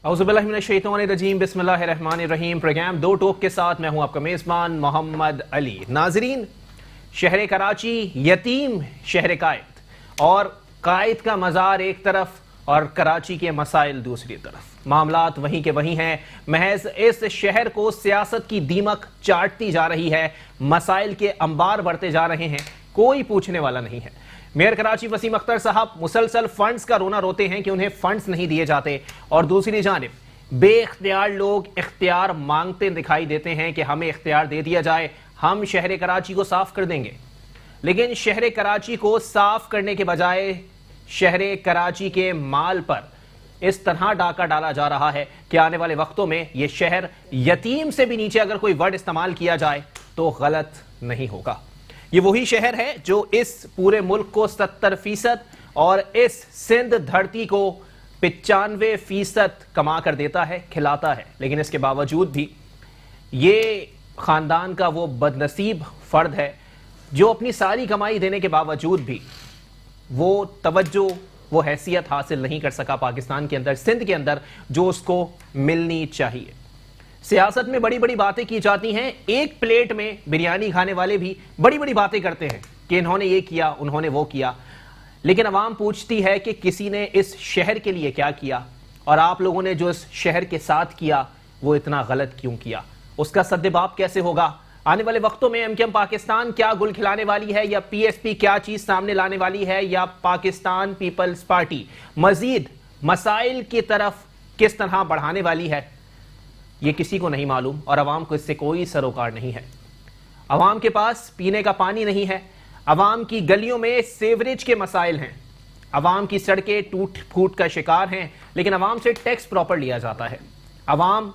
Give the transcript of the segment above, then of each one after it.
औज़ुबिल्लाहिमिनश्शैतानिर्रजीम बिस्मिल्लाहिर्रहमानिर्रहीम। प्रोग्राम दो टोक के साथ मैं हूं आपका मेज़बान मोहम्मद अली। नाजरीन, शहर कराची यतीम शहर कायद और कायद का मज़ार एक तरफ और कराची के मसाइल दूसरी तरफ। मामलात वहीं के वहीं हैं। महज इस शहर को सियासत की दीमक चाटती जा रही है। मसाइल के अंबार बढ़ते जा रहे हैं, कोई पूछने वाला नहीं है। मेयर कराची वसीम अख्तर साहब मुसलसल फंड्स का रोना रोते हैं कि उन्हें फंड्स नहीं दिए जाते, और दूसरी जानिब बेइख्तियार लोग इख्तियार मांगते दिखाई देते हैं कि हमें इख्तियार दे दिया जाए, हम शहर कराची को साफ कर देंगे। लेकिन शहर कराची को साफ करने के बजाय शहर कराची के माल पर इस तरह डाका डाला जा रहा है कि आने वाले वक्तों में यह शहर यतीम से भी नीचे अगर कोई वर्ड इस्तेमाल किया जाए तो गलत नहीं होगा। ये वही शहर है जो इस पूरे मुल्क को 70% और इस सिंध धरती को 95% कमा कर देता है, खिलाता है। लेकिन इसके बावजूद भी ये खानदान का वो बदनसीब फर्द है जो अपनी सारी कमाई देने के बावजूद भी वो तवज्जो, वो हैसियत हासिल नहीं कर सका पाकिस्तान के अंदर, सिंध के अंदर, जो उसको मिलनी चाहिए। सियासत में बड़ी बड़ी बातें की जाती हैं। एक प्लेट में बिरयानी खाने वाले भी बड़ी बड़ी बातें करते हैं कि इन्होंने ये किया, उन्होंने वो किया, लेकिन अवाम पूछती है कि किसी ने इस शहर के लिए क्या किया, और आप लोगों ने जो इस शहर के साथ किया वो इतना गलत क्यों किया, उसका सद्देबाप कैसे होगा। आने वाले वक्तों में एमकेएम पाकिस्तान क्या गुल खिलाने वाली है, या पीएसपी क्या चीज सामने लाने वाली है, या पाकिस्तान पीपल्स पार्टी मजीद मसाइल की तरफ किस तरह बढ़ाने वाली है, ये किसी को नहीं मालूम, और अवाम को इससे कोई सरोकार नहीं है। अवाम के पास पीने का पानी नहीं है, अवाम की गलियों में सेवरेज के मसाइल हैं, अवाम की सड़कें टूट फूट का शिकार हैं, लेकिन अवाम से टैक्स प्रॉपर लिया जाता है। अवाम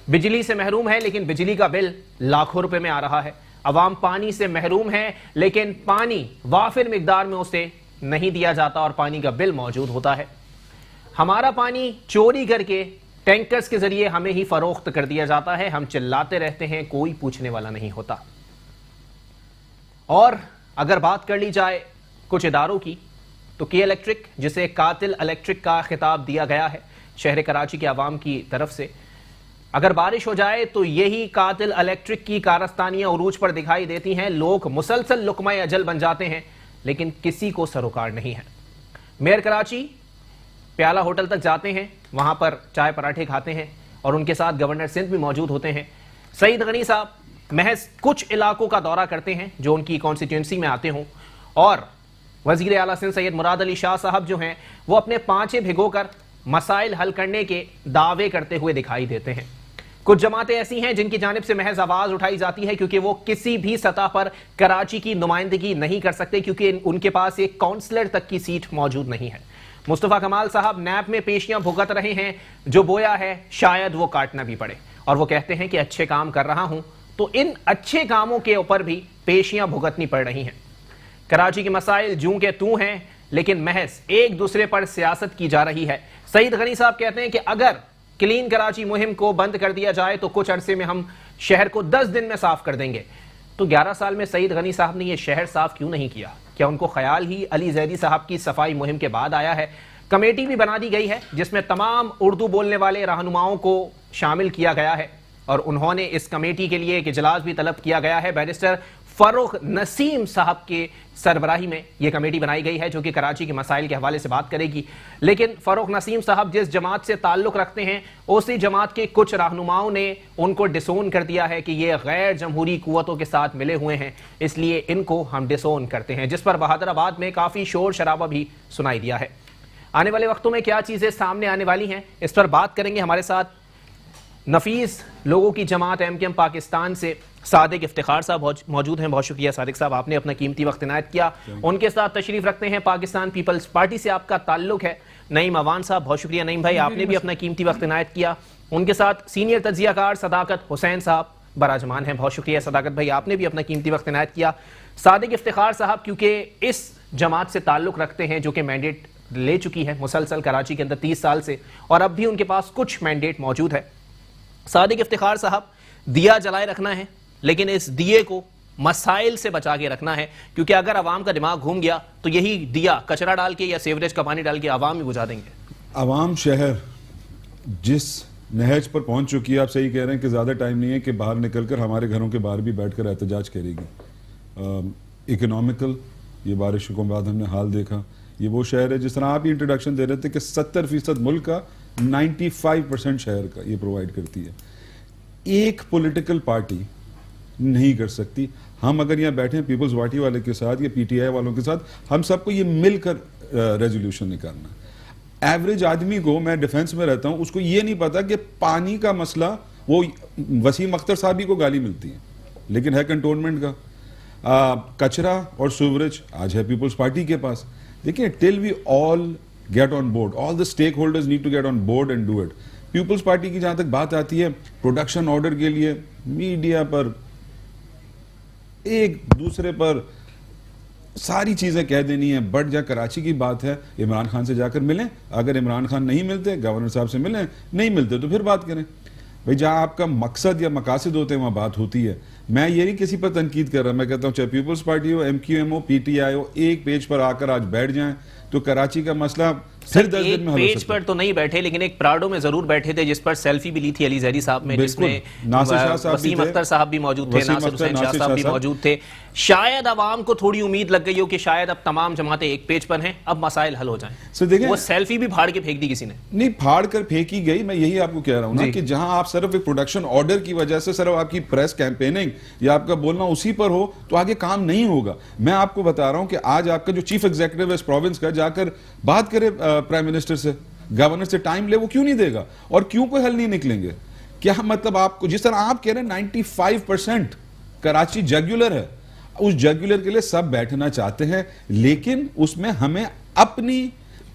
बिजली से महरूम है, लेकिन बिजली का बिल लाखों रुपए में आ रहा है। अवाम पानी से महरूम है, लेकिन पानी वाफिर मिकदार में उसे नहीं दिया जाता और पानी का बिल मौजूद होता है। हमारा पानी चोरी करके टैंकर्स के जरिए हमें ही फरोख्त कर दिया जाता है। हम चिल्लाते रहते हैं, कोई पूछने वाला नहीं होता। और अगर बात कर ली जाए कुछ इदारों की, तो के इलेक्ट्रिक, जिसे कातिल इलेक्ट्रिक का खिताब दिया गया है शहर कराची के अवाम की तरफ से, अगर बारिश हो जाए तो यही कातिल इलेक्ट्रिक की कारस्तानियां उरूज पर दिखाई देती हैं। लोग मुसलसल लुकमा अजल बन जाते हैं, लेकिन किसी को सरोकार नहीं है। मेयर कराची प्याला होटल तक जाते हैं, वहां पर चाय पराठे खाते हैं, और उनके साथ गवर्नर सिंध भी मौजूद होते हैं। सईद गनी साहब महज कुछ इलाकों का दौरा करते हैं जो उनकी कॉन्स्टिट्यूंसी में आते हों, और वजीर आला सिंध सैयद मुराद अली शाह साहब जो हैं वो अपने पांचे भिगोकर मसाइल हल करने के दावे करते हुए दिखाई देते हैं। कुछ जमातें ऐसी हैं जिनकी जानिब से महज आवाज उठाई जाती है क्योंकि वो किसी भी सतह पर कराची की नुमाइंदगी नहीं कर सकते, क्योंकि उनके पास एक काउंसलर तक की सीट मौजूद नहीं है। मुस्तफा कमाल साहब नैब में पेशियां भुगत रहे हैं, जो बोया है शायद वो काटना भी पड़े, और वो कहते हैं कि अच्छे काम कर रहा हूं, तो इन अच्छे कामों के ऊपर भी पेशियां भुगतनी पड़ रही हैं। कराची के मसाइल जूं के तू हैं, लेकिन महज एक दूसरे पर सियासत की जा रही है। सईद गनी साहब कहते हैं कि अगर क्लीन कराची मुहिम को बंद कर दिया जाए तो कुछ अरसे में हम शहर को 10 दिन में साफ कर देंगे। तो 11 साल में सईद गनी साहब ने यह शहर साफ क्यों नहीं किया? क्या उनको ख्याल ही अली जैदी साहब की सफाई मुहिम के बाद आया है? कमेटी भी बना दी गई है जिसमें तमाम उर्दू बोलने वाले रहनुमाओं को शामिल किया गया है, और उन्होंने इस कमेटी के लिए एक इजलास भी तलब किया गया है। बैरिस्टर फर्रुख नसीम साहब के सरबराही में यह कमेटी बनाई गई है जो कि कराची के मसाइल के हवाले से बात करेगी। लेकिन फर्रुख नसीम साहब जिस जमात से ताल्लुक रखते हैं, उसी जमात के कुछ रहनुमाओं ने उनको डिसोन कर दिया है कि ये गैर जमहूरी कुव्वतों के साथ मिले हुए हैं, इसलिए इनको हम डिसोन करते हैं, जिस पर बहादुराबाद में काफी शोर शराबा भी सुनाई दिया है। आने वाले वक्तों में क्या चीजें सामने आने वाली हैं, इस पर बात करेंगे। हमारे साथ नफीस लोगों की जमात एमकेएम पाकिस्तान से सादिक इफ्तिखार साहब मौजूद हैं। बहुत शुक्रिया सादिक साहब, आपने अपना कीमती वक्त इनायत किया। उनके साथ तशरीफ रखते हैं पाकिस्तान पीपल्स पार्टी से आपका ताल्लुक है नईम अवान साहब। बहुत शुक्रिया नईम भाई, आपने भी अपना कीमती वक्त इनायत किया। उनके साथ सीनियर तज्जियाकार सदाकत हुसैन साहब बराजमान हैं। बहुत शुक्रिया सदाकत भाई, आपने भी अपना कीमती वक्त इनायत किया। सादिक इफ्तिखार साहब क्योंकि इस जमात से ताल्लुक रखते हैं जो कि मैंडेट ले चुकी है मुसलसल कराची के अंदर 30 साल से, और अब भी उनके पास कुछ मैंडेट मौजूद है। सादिक इफ्तिखार साहब, दिया जलाए रखना है, लेकिन इस दिए को मसाइल से बचा के रखना है, क्योंकि अगर आवाम का दिमाग घूम गया तो यही दिया कचरा डाल के या सीवरेज का पानी डाल के आवाम ही बुझा देंगे। आवाम शहर जिस नहज पर पहुंच चुकी है, आप सही कह रहे हैं कि ज़्यादा टाइम नहीं है कि बाहर निकलकर हमारे घरों के बाहर भी बैठकर एहतजाज करेगी। इकोनॉमिकल, ये बारिशों के बाद हमने हाल देखा, ये वो शहर है जिस तरह आप ही इंट्रोडक्शन दे रहे थे कि 70% मुल्क का 95% शहर का ये प्रोवाइड करती है। एक पॉलिटिकल पार्टी नहीं कर सकती। हम अगर यहाँ बैठे हैं पीपल्स पार्टी वाले के साथ या पीटीआई वालों के साथ, हम सबको ये मिलकर रेजोल्यूशन निकालना। एवरेज आदमी को, मैं डिफेंस में रहता हूं, उसको ये नहीं पता कि पानी का मसला, वो वसीम अख्तर साहब ही को गाली मिलती है लेकिन है कंटोनमेंट का। कचरा और सीवरेज आज है पीपल्स पार्टी के पास। देखिए, till we all get on board, all the stakeholders need to get on board and do it. People's Party की जहां तक बात आती है, प्रोडक्शन ऑर्डर के लिए मीडिया पर एक दूसरे पर सारी चीजें कह देनी है, बट जहाँ कराची की बात है, इमरान खान से जाकर मिलें। अगर इमरान खान नहीं मिलते, गवर्नर साहब से मिलें, नहीं मिलते तो फिर बात करें। भाई, जहां आपका मकसद या मकासद होते हैं वहां बात होती है। मैं ये नहीं किसी पर तनकीद कर रहा, मैं कहता हूं चाहे पीपल्स पार्टी हो, MQM हो, PTI हो, एक पेज पर आकर आज बैठ जाएं तो कराची का मसला फिर 10 दिन में हल हो सकता है। पेज पर तो नहीं बैठे, लेकिन एक प्राडो में जरूर बैठे थे जिस पर सेल्फी भी ली थी अली जहरी साहब में, जिसमें वसीम अख्तर साहब भी मौजूद थे, नासिर हुसैन शाह साहब भी मौजूद थे। शायद आवाम को थोड़ी उम्मीद लग गई हो कि शायद अब तमाम जमातें एक पेज पर हैं, अब मसाइल हल हो जाएं। वो सेल्फी भी फाड़ के फेंक दी किसी ने। नहीं, फाड़ कर फेंकी गई। मैं यही आपको कह रहा हूं ना कि जहां आप सिर्फ एक प्रोडक्शन ऑर्डर की वजह से सिर्फ आपकी प्रेस कैंपेनिंग या आपका बोलना उसी पर हो तो आगे काम नहीं होगा। मैं आपको बता रहा हूं कि आज आपका जो चीफ एग्जीक्यूटिव है इस प्रोविंस का, जाकर बात करे प्राइम मिनिस्टर से, गवर्नर से टाइम ले। वो क्यों नहीं देगा और क्यों कोई हल नहीं निकलेंगे? क्या मतलब आपको, जिस तरह आप कह रहे हैं 95% कराची जगुलर है, उस जगुलर के लिए सब बैठना चाहते हैं, लेकिन उसमें हमें अपनी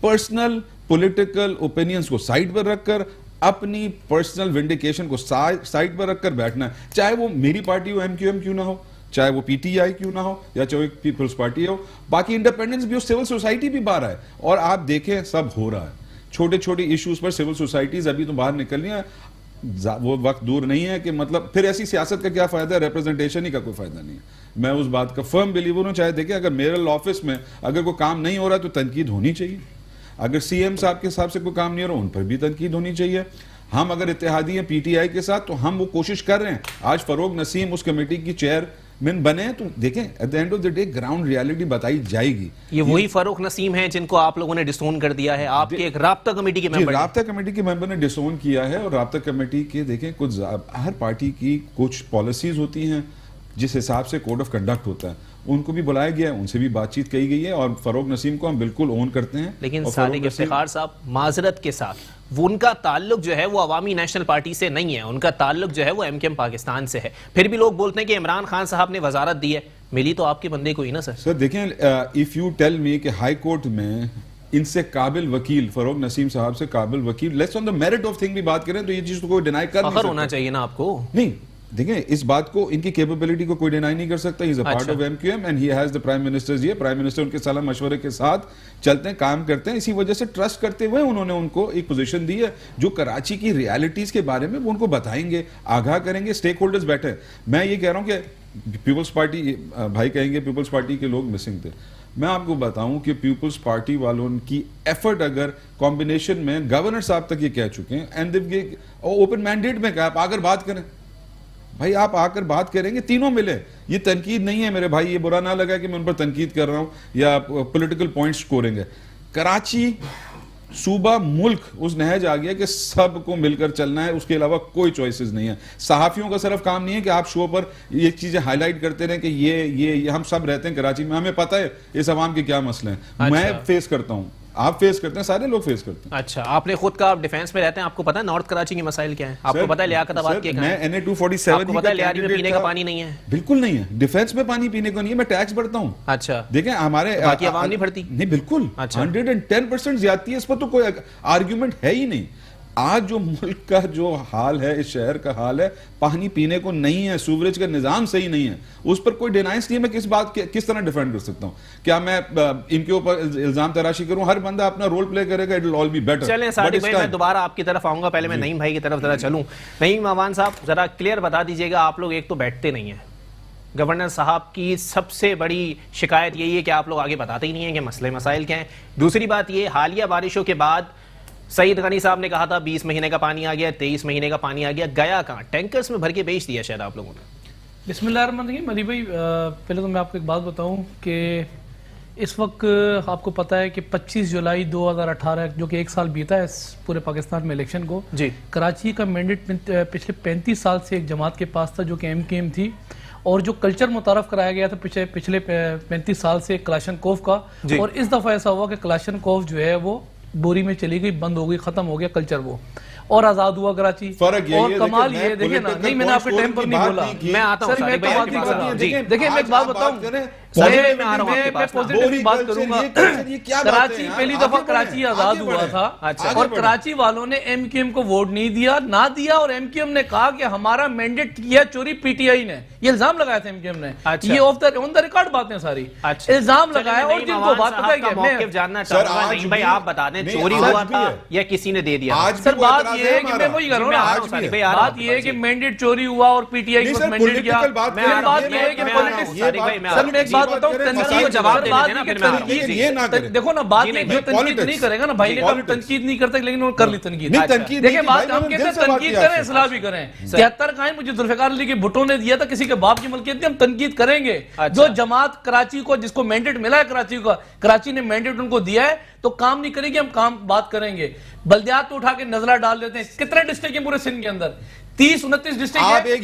पर्सनल पॉलिटिकल ओपिनियंस को साइड पर रखकर, अपनी पर्सनल विंडिकेशन को साइड पर रखकर बैठना है। चाहे वो मेरी पार्टी हो, MQM क्यों ना हो, चाहे वो PTI क्यों ना हो, या चाहे पीपल्स पार्टी हो, बाकी इंडिपेंडेंस भी हो, सिविल सोसाइटी भी बाहर है। और आप देखें सब हो रहा है। छोटे छोटे इश्यूज पर सिविल सोसाइटीज अभी तो बाहर निकलनी है। वो वक्त दूर नहीं है कि मतलब फिर ऐसी सियासत का क्या फायदा है, रिप्रेजेंटेशन ही का कोई फायदा नहीं है। मैं उस बात का फर्म बिलीवर हूं। चाहे देखें, अगर मेरल ऑफिस में अगर कोई काम नहीं हो रहा तो तनकीद होनी चाहिए। अगर CM साहब के हिसाब से कोई काम नहीं हो रहा, उन पर भी तनकीद होनी चाहिए। हम अगर इत्तेहादी हैं PTI के साथ तो हम वो कोशिश कर रहे हैं। आज फरोग नसीम उस कमेटी की चेयरमैन बने, तो देखें at the end of the day ground reality बताई जाएगी। ये वही फरोग नसीम है जिनको आप लोगों ने डिसोन कर दिया है, आपके एक राब्ता कमेटी के मेंबर। राब्ता कमेटी के मेंबर ने डिसोन किया है। और राब्ता कमेटी के देखें, कुछ हर पार्टी की कुछ पॉलिसीज होती हैं जिस हिसाब से कोड ऑफ कंडक्ट होता है, उनको भी बुलाया गया है, उनसे भी बातचीत की गई है। और फरोग नसीम को हम बिल्कुल ओन करते हैं। लेकिन सादिक इफ्तिखार साहब, माजरत के साथ, वो उनका ताल्लुक जो है वो अवामी नेशनल पार्टी से नहीं है, उनका ताल्लुक जो है वो MKM पाकिस्तान से है। फिर भी लोग बोलते हैं कि इमरान खान साहब ने वजारत दी है, मिली तो आपके बंदे को ही ना सर। सर देखें, इफ यू टेल मी कि हाई कोर्ट में इनसे काबिल वकील, फरोग नसीम साहब से काबिल वकील, let's on the merit of thing भी बात करें तो ये चीज तो कोई डिनाई कर नहीं सकता। होना चाहिए ना आपको। नहीं, देखिए, इस बात को, इनकी कैपेबिलिटी को कोई डिनाई नहीं कर सकता। He is a part of MQM and he has the prime ministers here. Prime minister उनके सलाह मशवरे के साथ चलते हैं, काम करते हैं। इसी वजह से ट्रस्ट करते हुए उन्होंने उनको एक पोजीशन दी है जो कराची की रियलिटीज के बारे में वो उनको बताएंगे, आगाह करेंगे। स्टेक होल्डर्स बैठे। मैं ये कह रहा हूं कि पीपल्स पार्टी, भाई कहेंगे पीपल्स पार्टी के लोग मिसिंग थे। मैं आपको बताऊं कि पीपल्स पार्टी वालों की एफर्ट अगर कॉम्बिनेशन में गवर्नर साहब तक ये कह चुके हैं एंड ओपन मैंडेट में कहा आप आकर बात करें। भाई, आप आकर बात करेंगे, तीनों मिले। ये तनकीद नहीं है मेरे भाई, ये बुरा ना लगा कि मैं उन पर तनकीद कर रहा हूं या पॉलिटिकल पॉइंट्स स्कोरेंगे। कराची सूबा मुल्क उस नहज आ गया कि सबको मिलकर चलना है, उसके अलावा कोई चॉइसेस नहीं है। सहाफियों का सिर्फ काम नहीं है कि आप शो पर ये चीजें हाईलाइट करते रहे कि ये हम सब रहते हैं कराची में, हमें पता है इस अवाम के क्या मसले हैं। अच्छा। मैं फेस करता हूं, आप फेस करते हैं, सारे लोग फेस करते हैं। अच्छा, आपने खुद का, आप डिफेंस में रहते हैं, आपको पता है नॉर्थ कराची के मसाइल क्या हैं? आपको पता है लियाकताबाद के क्या हैं? मैं NA-247 आपको पता है लियारी में पीने का पानी नहीं है? बिल्कुल नहीं है। डिफेंस में पानी पीने को नहीं है, मैं टैक्स भरता हूं। अच्छा, देखें हमारे बाकी आवाम नहीं भरती? नहीं, बिल्कुल। 110% ज्यादती है, इस पर तो कोई आर्ग्यूमेंट है ही नहीं। आज जो मुल्क का जो हाल है, इस शहर का हाल है, पानी पीने को नहीं है, सूवरेज का निजाम सही नहीं है, उस पर कोई डिनाइंस नहीं है। मैं किस बात के किस तरह डिफेंड कर सकता हूं? क्या मैं इनके ऊपर इल्जाम तराशी करूं? हर बंदा अपना रोल प्ले करेगा, it will all be better. चलें सादिक भाई, मैं दोबारा आपकी तरफ आऊंगा, पहले मैं नईम भाई की तरफ जरा चलूं। नईम अवान साहब, जरा क्लियर बता दीजिएगा, आप लोग एक तो बैठते नहीं है, गवर्नर साहब की सबसे बड़ी शिकायत यही है कि आप लोग आगे बताते ही नहीं है कि मसले मसाइल क्या हैं। दूसरी बात ये, हालिया बारिशों के बाद सईद गनी साहब ने कहा था 20 महीने का पानी आ गया, 23 महीने का पानी आ गया, गया कहाँ? टैंकर्स में भर के बेच दिया शायद आप लोगों ने। बिस्मिल्लाहिर्रहमानिर्रहीम। अली भाई, पहले तो मैं आपको एक बात बताऊं कि इस वक्त आपको पता है कि 25 जुलाई 2018 जो कि एक साल बीता है पूरे पाकिस्तान में इलेक्शन को जी, कराची का मैंडेट पिछले 35 साल से एक जमात के पास था जो कि MKM थी, और जो कल्चर मुतारफ कराया गया था पिछले 35 साल से कलाशनकोफ का, और इस दफ़ा ऐसा हुआ कि कलाशनकोफ जो है वो बोरी में चली गई, बंद हो गई, खत्म हो गया कल्चर वो, और आजाद हुआ कराची। फर्क ये और कमाल ये देखिए ना, नहीं मैंने आपके टाइम पर नहीं बोला, मैं आता हूं सर, मैं तो बात नहीं कर रहा। जी, देखिए मैं एक बात बताऊं, मैं पॉजिटिव बात करूंगा। कराची पहली दफा कराची आजाद हुआ था, और कराची वालों ने MKM को वोट नहीं दिया, ना दिया, और MKM ने कहा कि हमारा मैंडेट किया चोरी PTI ने, ये इल्जाम लगाया था MKM ने। ये ऑन द रिकॉर्ड बातें सारी इल्जाम लगाया, और जिनको बात पता है कि मैं जानना चाहूंगा नहीं भाई, आप बता दें चोरी हुआ था या किसी ने दे दिया? सर बात ये है कि मैं वही कर रहा हूँ, बात ये है कि मैंडेट चोरी हुआ और PTI को मैंडेट किया। बात ये है कि पॉलिटिक्स, सर मैं एक बात बताऊं, तनकीद जवाब देखो ना, बात तनकीद नहीं करेगा ना भाई, तनकीद नहीं करते, लेकिन कर ली तनकीद। देखिए बात हम कहते हैं तनकीद करें, इस्लाह भी करें। 73 कायम मुझे जुल्फिकार अली के भुट्टो ने दिया था, किसी के बाप की मलकियत थी, हम तनकीद करेंगे। जो जमात कराची को, जिसको मैंडेट मिला है कराची का, कराची ने मैंडेट उनको दिया है, तो काम नहीं करेगी, हम काम बात करेंगे। बल्दियात तो उठा के नजरा डाल देते हैं, कितने डिस्ट्रिक्ट है पूरे सिंध के अंदर? 30-29 डिस्ट्रिक्ट है।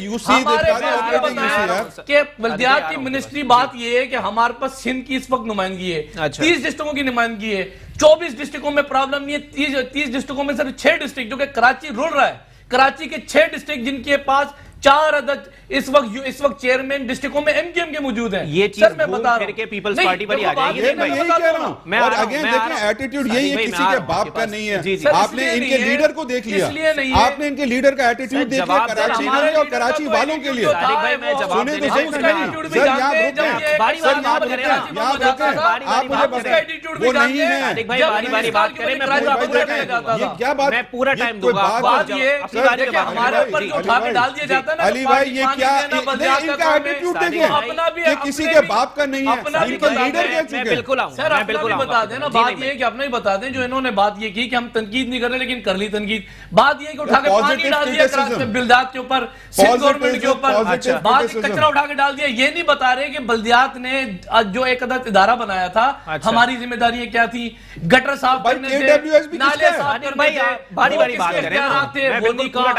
कि बल्दियात की मिनिस्ट्री, बात ये है कि हमारे पास सिंध की इस वक्त नुमाइंदगी है, 30 डिस्ट्रिक्टों की नुमाइंदगी है, 24 डिस्ट्रिक्टों में प्रॉब्लम नहीं है, 30 डिस्ट्रिक्टों में सिर्फ 6 डिस्ट्रिक्ट जो कि कराची रुल रहा है, कराची के 6 डिस्ट्रिक्ट जिनके पास 4 अदद इस वक्त चेयरमैन डिस्ट्रिक्टों में MKM के मौजूद हैं। ये चीज मैं बता रहा हूं कि पीपल्स पार्टी पर ही आ जाएगी। मैं यही कह रहा हूं, और अगेन देखें एटीट्यूड यही है, किसी के बाप का नहीं है। आपने इनके लीडर को देख लिया, आपने इनके लीडर का एटीट्यूड देख लिया कराची में और कराची वालों के लिए। सुने तो सही, सर यहाँ आप मुझे बताएं, वो नहीं है। ये क्या बात, मैं पूरा टाइम दूंगा। बात ये हमारे ऊपर जो उठा के डाल दिया जाता है ना, अली भाई ये क्या, इनका एटीट्यूड देखिए कि किसी के बाप का नहीं है, इनके लीडर कह चुके हैं। बिल्कुल आऊं, सर अपना भी बता दें ना, बात ये है कि अपना ही बता दें, जो इन्होंने बात ये की कि हम तनकीद नहीं कर रहे, लेकिन कर ली तनकीद। बात ये कि उठा के पानी डाल दिया बल्दियात के ऊपर, सिंध गवर्नमेंट के ऊपर, बात कचरा उठा के डाल दिया। ये नहीं बता रहे कि बल्दियात ने जो एक अदद इदारा बनाया था, हमारी जिम्मेदारी क्या थी? गटर साफ करने थे, नाले साफ करने थे, बारी बारी बात करें, वो नहीं कहा,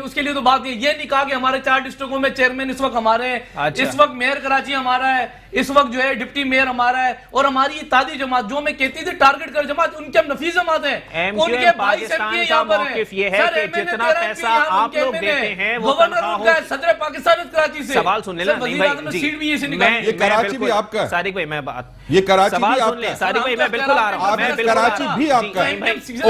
उसके लिए तो बात ये नहीं कहा कि हमारे 4 डिस्ट्रिक्टों में चेयरमैन इस वक्त हमारे हैं, इस वक्त मेयर कराची हमारा है, इस वक्त जो है डिप्टी मेयर हमारा है, और हमारी इत्तेहादी जमात जो मैं कहती थी टारगेट कर जमात, उनके हम नफीस जमात हैं, उनके भाई सब के यहाँ पर है। सर जितना पैसा आप लोग देते हैं वो गवर्नर उनका है, सदर पाकिस्तान कराची से। सवाल सुन लेना, सीट भी इसी निकाली। ये कराची भी आपका है सादिक भाई, मैं बात, ये कराची भी आपका है सादिक भाई, मैं बिल्कुल आ रहा हूं, मैं बिल्कुल कराची भी आपका है।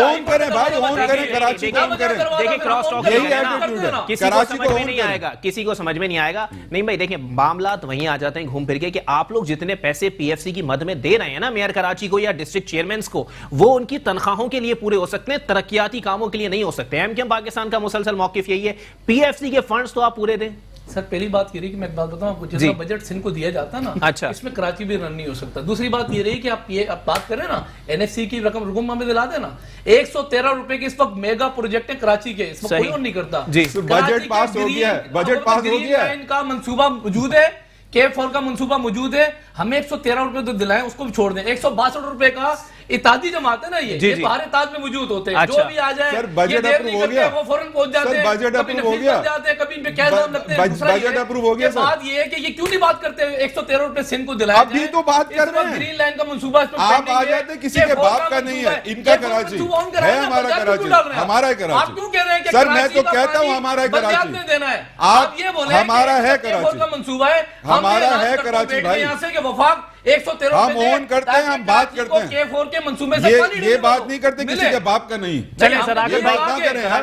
ऑन करें भाई, ऑन करें कराची को, ऑन करें। देखिए क्रॉस टॉक यही एटीट्यूड है, किसी को समझ में नहीं आएगा, किसी को समझ में नहीं आएगा। नहीं भाई देखिए, मामला तो वहीं आ जाते हैं घूम फिर के कि आप लोग जितने पैसे PFC की मद में दे रहे हैं ना मेयर कराची को या डिस्ट्रिक्ट चेयरमैन को, वो उनकी तनख्वाहों के लिए पूरे हो सकते हैं, तरक्याती कामों के लिए नहीं हो सकते। MKM पाकिस्तान का मुसलसल मौकिफ यही है, PFC के फंड्स तो आप पूरे दें। सर पहली बात ये रही कि मैं एक बात बताऊं आपको, जितना बजट सिंध को दिया जाता है ना, अच्छा, इसमें कराची भी रन नहीं हो सकता। दूसरी बात ये रही कि आप बात करें ना NFC की रकम हमें दिला देना, 113 रुपए के इस वक्त मेगा प्रोजेक्ट है कराची के, इस वक्त कोई और नहीं करता। बजट पास हो गया है, बजट पास हो गया है, इनका मंसूबा मौजूद है, K4 का मंसूबा मौजूद है, हमें 113 रुपए तो दिलाएं, उसको भी छोड़ दें। 162 रुपए का इत्तेहादी जमात है ना, ये बाहर इत्तेहाद में मौजूद होते हैं, जो भी आ जाए सर बजट अप्रूव हो गया, वो फौरन पहुंच जाते हैं, बजट अप्रूव हो गया, कभी इन पे क्या नाम लगते हैं, बजट अप्रूव हो गया। बात ये है कि ये क्यों नहीं बात करते 113 रुपए सिंध को दिलाया जाए? अभी तो बात कर रहे हैं, ग्रीन लाइन का मंसूबा आप आ जाते, किसी के बाप का नहीं है, इनका कराची है, हमारा कराची, हमारा है कराची। आप क्यों कह रहे हैं कि सर मैं तो कहता हूं हमारा है कराची, देना है, आप ये बोले हमारा है कराची का मंसूबा है, हमारा है कराची भाई। यहाँ से वफाक 113 हम ऑन करते हैं, हम बात करते हैं, K4 के मंसूबे से ये बात नहीं करते किसी के बाप का नहीं। चलिए सर आगे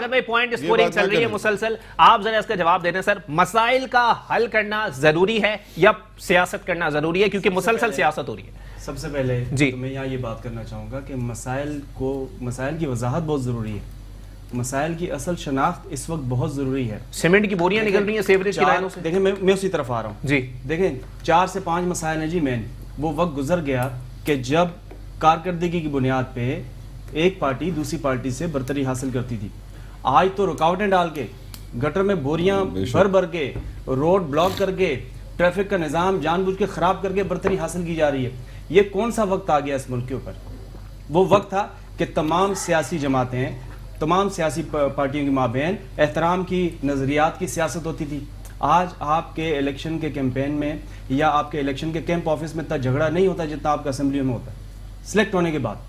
भाई पॉइंट स्कोरिंग चल रही है मुसलसल, आप जरा इसका जवाब दे दें सर। मसाइल का हल करना जरूरी है या सियासत करना जरूरी है, क्योंकि मुसलसल सियासत हो रही है? सबसे पहले जी तो मैं यहाँ ये बात करना चाहूँगा कि मसाइल की वजाहत बहुत ज़रूरी है, मसाइल की असल शनाख्त इस वक्त बहुत ज़रूरी है। सीमेंट की बोरियां निकल रही हैं सीवरेज की लाइनों से। देखें मैं उसी तरफ आ रहा हूँ जी। देखें 4 से 5 मसाइल हैं जी मेन। वो वक्त गुजर गया कि जब कारकर्दगी की बुनियाद पे एक पार्टी दूसरी पार्टी से बर्तरी हासिल करती थी। आज तो रुकावटें डाल के, गटर में बोरियां भर भर के, रोड ब्लॉक करके, ट्रैफिक का निज़ाम जानबूझ के खराब करके बर्तरी हासिल की जा रही है। ये कौन सा वक्त आ गया इस मुल्क के ऊपर? वो वक्त था कि तमाम सियासी जमातें, तमाम सियासी पार्टियों के माबेन एहतराम की, नज़रियात की सियासत होती थी। आज आपके इलेक्शन के कैंपेन में या आपके इलेक्शन के कैंप ऑफिस में इतना झगड़ा नहीं होता जितना आपका असेंबली में होता है। सिलेक्ट होने के बाद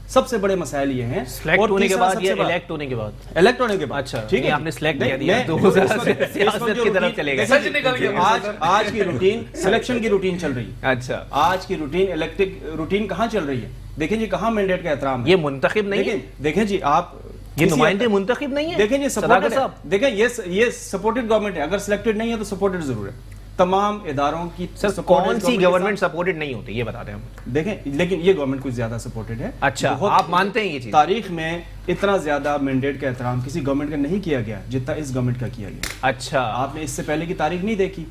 सबसे बड़े मसाइल ये हैं। सिलेक्ट होने के बाद या इलेक्ट होने के बाद? इलेक्ट होने के बाद। अच्छा, ठीक है, आपने सिलेक्ट कर दिया तो सियासत की तरफ चले गए। सच निकल गया। आज की रूटीन सिलेक्शन की रूटीन चल रही है। अच्छा, आज की रूटीन इलेक्ट्रिक रूटीन कहाँ चल रही है? देखें जी, कहाँ मैंडेट का एहतराम है? ये मुंतखब नहीं है, देखें जी, आप ये नुमाइंदे मुंतखब नहीं है। देखें ये सपोर्टेड है, देखें ये सपोर्टेड गवर्नमेंट है। अगर सिलेक्टेड नहीं है तो सपोर्टेड जरूर है। तमाम इदारों की सर कौन सी गवर्नमेंट सपोर्टेड नहीं होती ये बता दें हम। देखें, लेकिन ये गवर्नमेंट कुछ ज्यादा सपोर्टेड है। अच्छा, आप मानते हैं ये चीज? तारीख में इतना ज्यादा मैंडेट का एहतराम किसी गवर्नमेंट का नहीं किया गया जितना इस गवर्नमेंट का किया गया। अच्छा, आपने इससे पहले की तारीख नहीं देखी,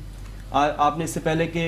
आपने इससे पहले के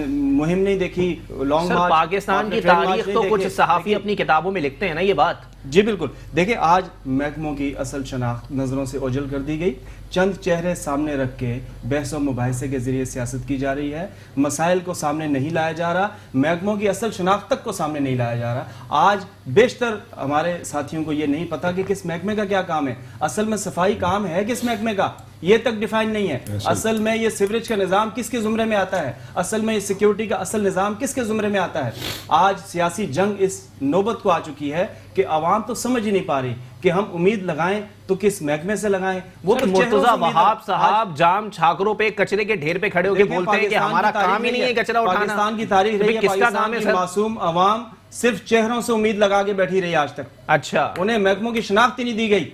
मुहिम नहीं देखी, लॉन्ग मार्च। पाकिस्तान की तारीख तो कुछ सहाफी अपनी किताबों में लिखते हैं ना ये बात। जी बिल्कुल। देखिए, आज महकमों की असल शनाख्त नज़रों से ओझल कर दी गई। चंद चेहरे सामने रख के बहस और मुबाहिसे के जरिए सियासत की जा रही है। मसाइल को सामने नहीं लाया जा रहा, महकमों की असल शनाख्त तक को सामने नहीं लाया जा रहा। आज बेशतर हमारे साथियों को ये नहीं पता कि किस महकमे का क्या काम है। असल में सफाई काम है किस महकमे का, ये तक डिफाइन नहीं है। असल में ये सीवरेज का निज़ाम किसके जुमरे में आता है, असल में ये सिक्योरिटी का असल निज़ाम किसके जुमरे में आता है। आज सियासी जंग इस नौबत को आ चुकी है कि आवाम तो समझ ही नहीं पा रही कि हम उम्मीद लगाएं तो किस महकमे से लगाएं। वो तो मुर्तजा वहाब साहब जाम छाकरों पे कचरे के ढेर पे खड़े होकर बोलते हैं कि हमारा काम ही नहीं है कचरा उठाना। पाकिस्तान की तारीख रही है, किसका काम है? मासूम अवाम सिर्फ चेहरों से उम्मीद लगा के बैठी रही आज तक। अच्छा, उन्हें महकमों की शनाख्त ही नहीं दी गई,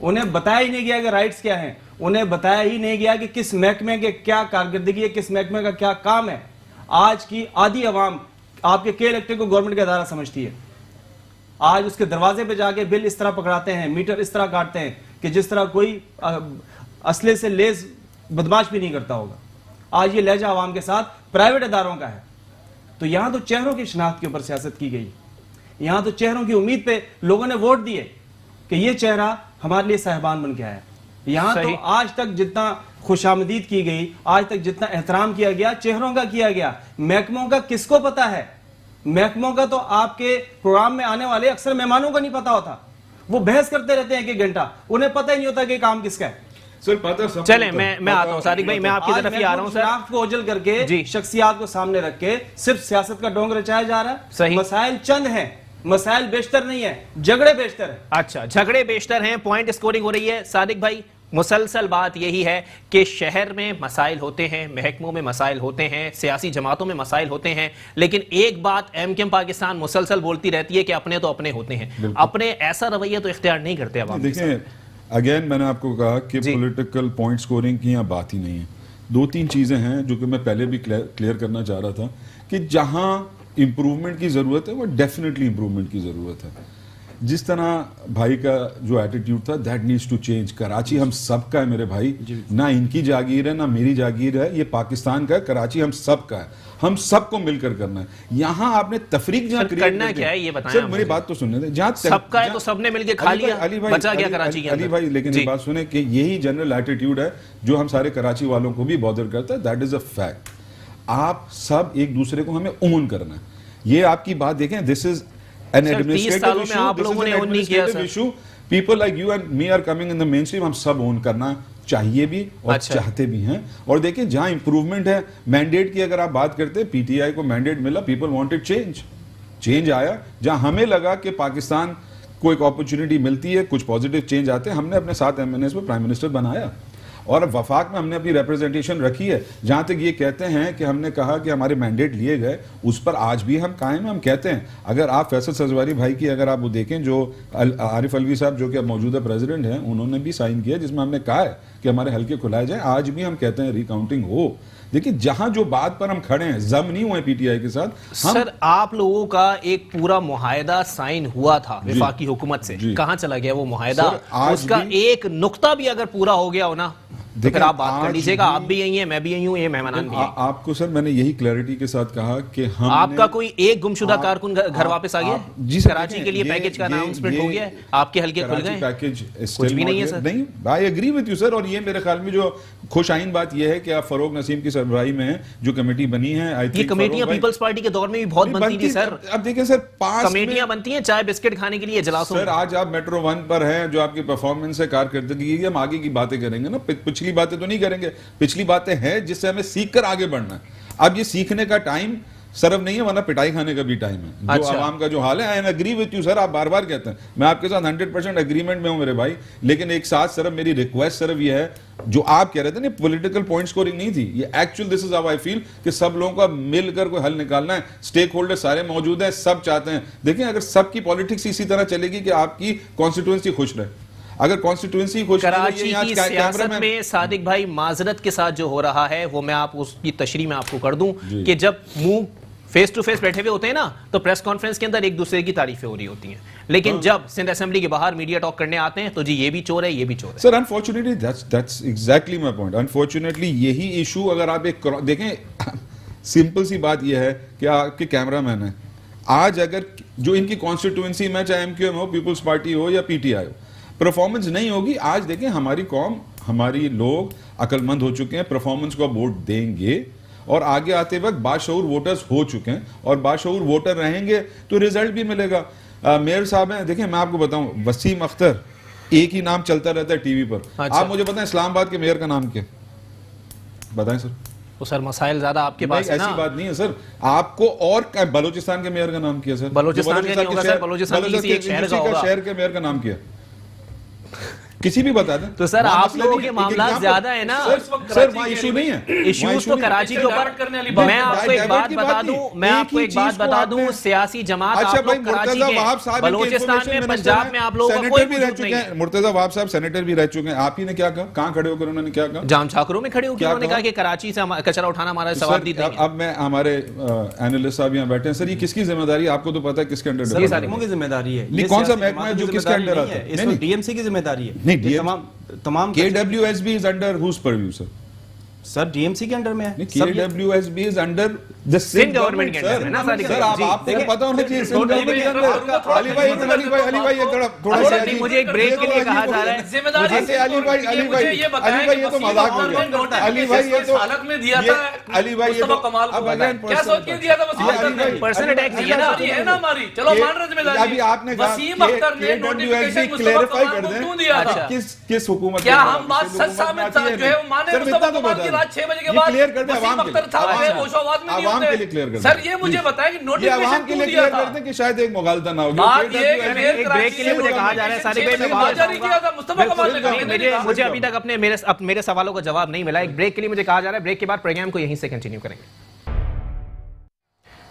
उन्हें बताया ही नहीं गया कि राइट्स क्या हैं, उन्हें बताया ही नहीं गया कि किस महकमे के क्या कारकर्दगी है, किस महकमे का क्या काम है। आज की आधी अवाम आपके के इलेक्ट्रिक को गवर्नमेंट का इदारा समझती है। आज उसके दरवाजे पे जाके बिल इस तरह पकड़ाते हैं, मीटर इस तरह काटते हैं कि जिस तरह कोई असले से लेस बदमाश भी नहीं करता होगा। आज ये लहजा अवाम के साथ प्राइवेट इदारों का है। तो यहां तो चेहरों की शनाख्त के ऊपर सियासत की गई, यहां तो चेहरों की उम्मीद पे लोगों ने वोट दिए कि ये चेहरा हमारे लिए साहिबान बन के आया। यहां तो आज तक जितना खुशामदीद की गई, आज तक जितना एहतराम किया गया, चेहरों का किया गया। महकमों का किसको पता है? महकमों का तो आपके प्रोग्राम में आने वाले अक्सर मेहमानों को नहीं पता होता। वो बहस करते रहते हैं 1 घंटा, उन्हें पता ही नहीं होता कि काम किसका है। सर पता सब चले मैं आता हूं सादिक भाई, मैं आपकी तरफ ही आ रहा हूं सर। शनाख्त को ओझल करके, शख्सियात को सामने रख के सिर्फ सियासत का ढोंग रचाया जा रहा है। सही। मसाइल चंद हैं, मसाइल बेशतर नहीं है, झगड़े बेशतर है। अच्छा, झगड़े बेशतर हैं, पॉइंट स्कोरिंग हो रही है। सादिक भाई, मुसलसल बात यही है कि शहर में मसाइल होते हैं, महकमों में मसाइल होते हैं, सियासी जमातों में मसाइल होते हैं, लेकिन एक बात एमकेएम पाकिस्तान मुसलसल बोलती रहती है कि अपने तो अपने होते हैं, अपने ऐसा रवैया तो इख्तियार नहीं करते। अब देखिए, अगेन मैंने आपको कहा कि पॉलिटिकल पॉइंट स्कोरिंग की यहाँ बात ही नहीं है। 2-3 चीजें हैं जो कि मैं पहले भी क्लियर करना चाह रहा था कि जहां इंप्रूवमेंट की जरूरत है वो डेफिनेटली इंप्रूवमेंट की जरूरत है। जिस तरह भाई का जो एटीट्यूड था, that needs to change. Karachi हम सब का है मेरे भाई, ना इनकी जागीर है ना मेरी जागीर है, ये पाकिस्तान का है, कराची हम सब का है, हम सबको मिलकर करना है। यहाँ आपने तफरीक जहाँ करना क्या है ये बताएं। सर मेरी बात तो सुनने दें, जहाँ सबका है तो सबने मिलकर खा लिया, बचा गया कराची के अंदर। अली भाई, लेकिन ये बात सुने कि यही जनरल एटीट्यूड है जो हम सारे कराची वालों को भी बॉदर करता है। That is a fact. आप सब एक दूसरे को हमें ओन करना है। ये आपकी बात देखें, this is an administrative issue, आप लोगों ने ओन नहीं किया issue. People like you and me are coming in the mainstream, हम सब ओन करना चाहिए भी और चाहते भी हैं। और देखिए, जहां इंप्रूवमेंट है, मैंडेट की अगर आप बात करते हैं, पीटीआई को मैंडेट मिला, पीपल वांटेड चेंज आया। जहां हमें लगा कि पाकिस्तान को एक अपॉर्चुनिटी मिलती है, कुछ पॉजिटिव चेंज आते हैं, हमने अपने 7 MNS में प्राइम मिनिस्टर बनाया और वफाक में हमने अपनी रिप्रेजेंटेशन रखी है। जहां तक ये कहते हैं कि हमने कहा कि हमारे मैंडेट लिए गए, उस पर आज भी हम कायम हैं। हम कहते हैं, अगर आप फैसल सजवारी भाई की अगर आप वो देखें, जो आरिफ अलवी साहब जो कि अब मौजूदा प्रेसिडेंट हैं, उन्होंने भी साइन किया जिसमें हमने कहा है कि हमारे हल्के खुलाए जाए। आज भी हम कहते हैं रिकाउंटिंग हो। देखिए, जहां जो बात पर हम खड़े हैं, जम नहीं हुए पीटीआई के साथ। सर, आप लोगों का एक पूरा मुआहदा साइन हुआ था वफाकी हुकूमत से, कहां चला गया वो मुआहदा? उसका एक नुक्ता भी अगर पूरा हो गया हो ना, तो फिर आप बात कर लीजिएगा, आप भी यही हैं, मैं भी यही हूँ, ये मेहमान भी हैं। आपको सर मैंने यही क्लैरिटी के साथ कहा कि हम आपका कोई एक गुमशुदा कारकुन घर वापस आ गया जी कराची के लिए पैकेज का अनाउंसमेंट हो गया है, आपके हल्के खुल गए, पैकेज कुछ भी नहीं है सर। नहीं, I agree with you sir. और ये मेरे ख्याल में जो खुशाइन बात ये है कि आप फरोग नसीम की सरबराही में जो कमेटी बनी है, ये कमेटियां पीपल्स पार्टी के दौर में भी बहुत बनती थी सर। अब देखिए सर, कमेटियां बनती हैं चाय बिस्किट खाने के लिए जलासों सर। आज आप मेट्रो 1 पर हैं, जो आपकी परफॉर्मेंस है, कारकर्दगी, हम आगे की बातें करेंगे ना, पिछली बातें तो नहीं करेंगे। पिछली बातें हैं जिससे हमें सीख कर आगे बढ़ना है। अब ये सीखने का टाइम सरफ नहीं है, वरना पिटाई खाने का भी टाइम है। जो आवाम का जो हाल है, I agree with you sir. आप बार बार कहते हैं, मैं आपके साथ 100% एग्रीमेंट में हूं मेरे भाई, लेकिन एक साथ सिर्फ मेरी रिक्वेस्ट सिर्फ ये है, जो आप कह रहे थे ना, पॉलिटिकल पॉइंट स्कोरिंग नहीं थी ये, actual this is how I feel कि सब लोगों का मिलकर कोई हल निकालना है। स्टेक होल्डर सारे मौजूद हैं, सब चाहते हैं। देखिए, अगर सबकी पॉलिटिक्स इसी तरह चलेगी कि आपकी कॉन्स्टिट्यूएंसी खुश रहे, अगर कॉन्स्टिट्यूएंसी खुश कराची की सियासत में सादिक भाई माजरत के साथ जो हो रहा है वो मैं आप उसकी तशरीह में आपको कर दूं कि जब मुंह फेस टू फेस बैठे हुए होते हैं ना, तो प्रेस कॉन्फ्रेंस के अंदर एक दूसरे की तारीफें हो रही होती हैं, लेकिन जब सिंध असेंबली के बाहर मीडिया टॉक करने आते हैं तो जी ये भी चोर है, ये भी चोर है। Sir unfortunately that's exactly my point. Unfortunately यही इशू अगर आप एक देखें, सिंपल सी बात यह है कि आपके कैमरामैन है, आज अगर जो इनकी कॉन्स्टिट्यूएंसी में, चाहे एमक्यूएम हो, पीपल्स पार्टी हो या पीटीआई हो, परफॉर्मेंस नहीं होगी। आज देखें, हमारी कौम, हमारी लोग अक्लमंद हो चुके हैं, परफॉर्मेंस को वोट देंगे और आगे आते वक्त बाशऊर वोटर्स हो चुके हैं और बाशऊर वोटर रहेंगे तो रिजल्ट भी मिलेगा। मेयर साहब हैं, देखिए मैं आपको बताऊं, वसीम अख्तर एक ही नाम चलता रहता है टीवी पर। अच्छा। आप मुझे बताएं इस्लामाबाद के मेयर का नाम क्या, बताएं सर। तो सर मसाइल ज्यादा आपके पास है ना? ऐसी बात नहीं है सर। आपको और बलूचिस्तान के मेयर का नाम क्या सर? बलूचिस्तान के नहीं होगा सर, बलूचिस्तान किसी एक शहर का होगा। शहर के मेयर का नाम क्या? किसी भी बता दें। तो सर आप लोगों के मामला ज्यादा है ना सर, वहाँ इशू नहीं है। इश्यूज तो कराची के ऊपर। मैं आपको एक बात बता दूं, मैं आपको एक बात बता दूं, सियासी जमात आप लोग कराची के, बलूचिस्तान में, पंजाब में आप लोगों का कोई वजूद नहीं है। मुर्तजा वहाब साहब सेनेटर भी रह चुके हैं। आप ही ने क्या कहा? कहाँ खड़े होकर उन्होंने क्या कहा? जाम छाकरों में खड़े होकर उन्होंने कहा कि कराची से कचरा उठाना हमारा सवाब। अब मैं, हमारे एनालिस्ट साहब यहाँ बैठे हैं सर, ये किसकी जिम्मेदारी है? आपको तो पता है किसके अंडर की जिम्मेदारी है। कौन सा महकमा है जो किसके अंडर आता है? डीएमसी की जिम्मेदारी है। नहीं, तमाम KWSB is under whose purview, sir? Sir DMC के अंडर में है। KWSB is under the Sindh government के अंदर है ना सारी। सर आपको पता होना चाहिए सिंध गवर्नमेंट के अंदर। अली भाई थोड़ा सा मुझे एक ब्रेक के लिए कहा जा रहा है। अली भाई ये तो मजाक हो गया। अली भाई ये तो हालत में दिया था। अली भाई ये तो कमाल अब अगेन क्या सोच के दिया था? वसीम अख्तर ने पर्सनल अटैक दिया ना है ना हमारी। चलो मान रहे जिम्मेदारी। अभी आपने कहा वसीम अख्तर ने नोटिफिकेशन क्लेरिफाई कर दें क्यों दिया था? किस हुकूमत? क्या हम बात सच साबित जो है माने? मुस्तफा कमाल की रात 6 बजे के बाद क्लियर कर दे वसीम अख्तर था, होशोवाद में नहीं आवाम के लिए होते। क्लियर कर सर ये मुझे बताएं कि नोटिफिकेशन क्यों दिया था? करते कि शायद एक मुगालता ना हो। बात ये कि एक ब्रेक के लिए मुझे कहा जा रहा है सादिक भाई, मैं बात जारी किया था मुस्तफा कमाल ने। मुझे अभी तक अपने मेरे सवालों का जवाब नहीं मिला। एक ब्रेक के लिए मुझे कहा जा रहा है, ब्रेक के बाद प्रोग्राम को यहीं से कंटिन्यू करेंगे।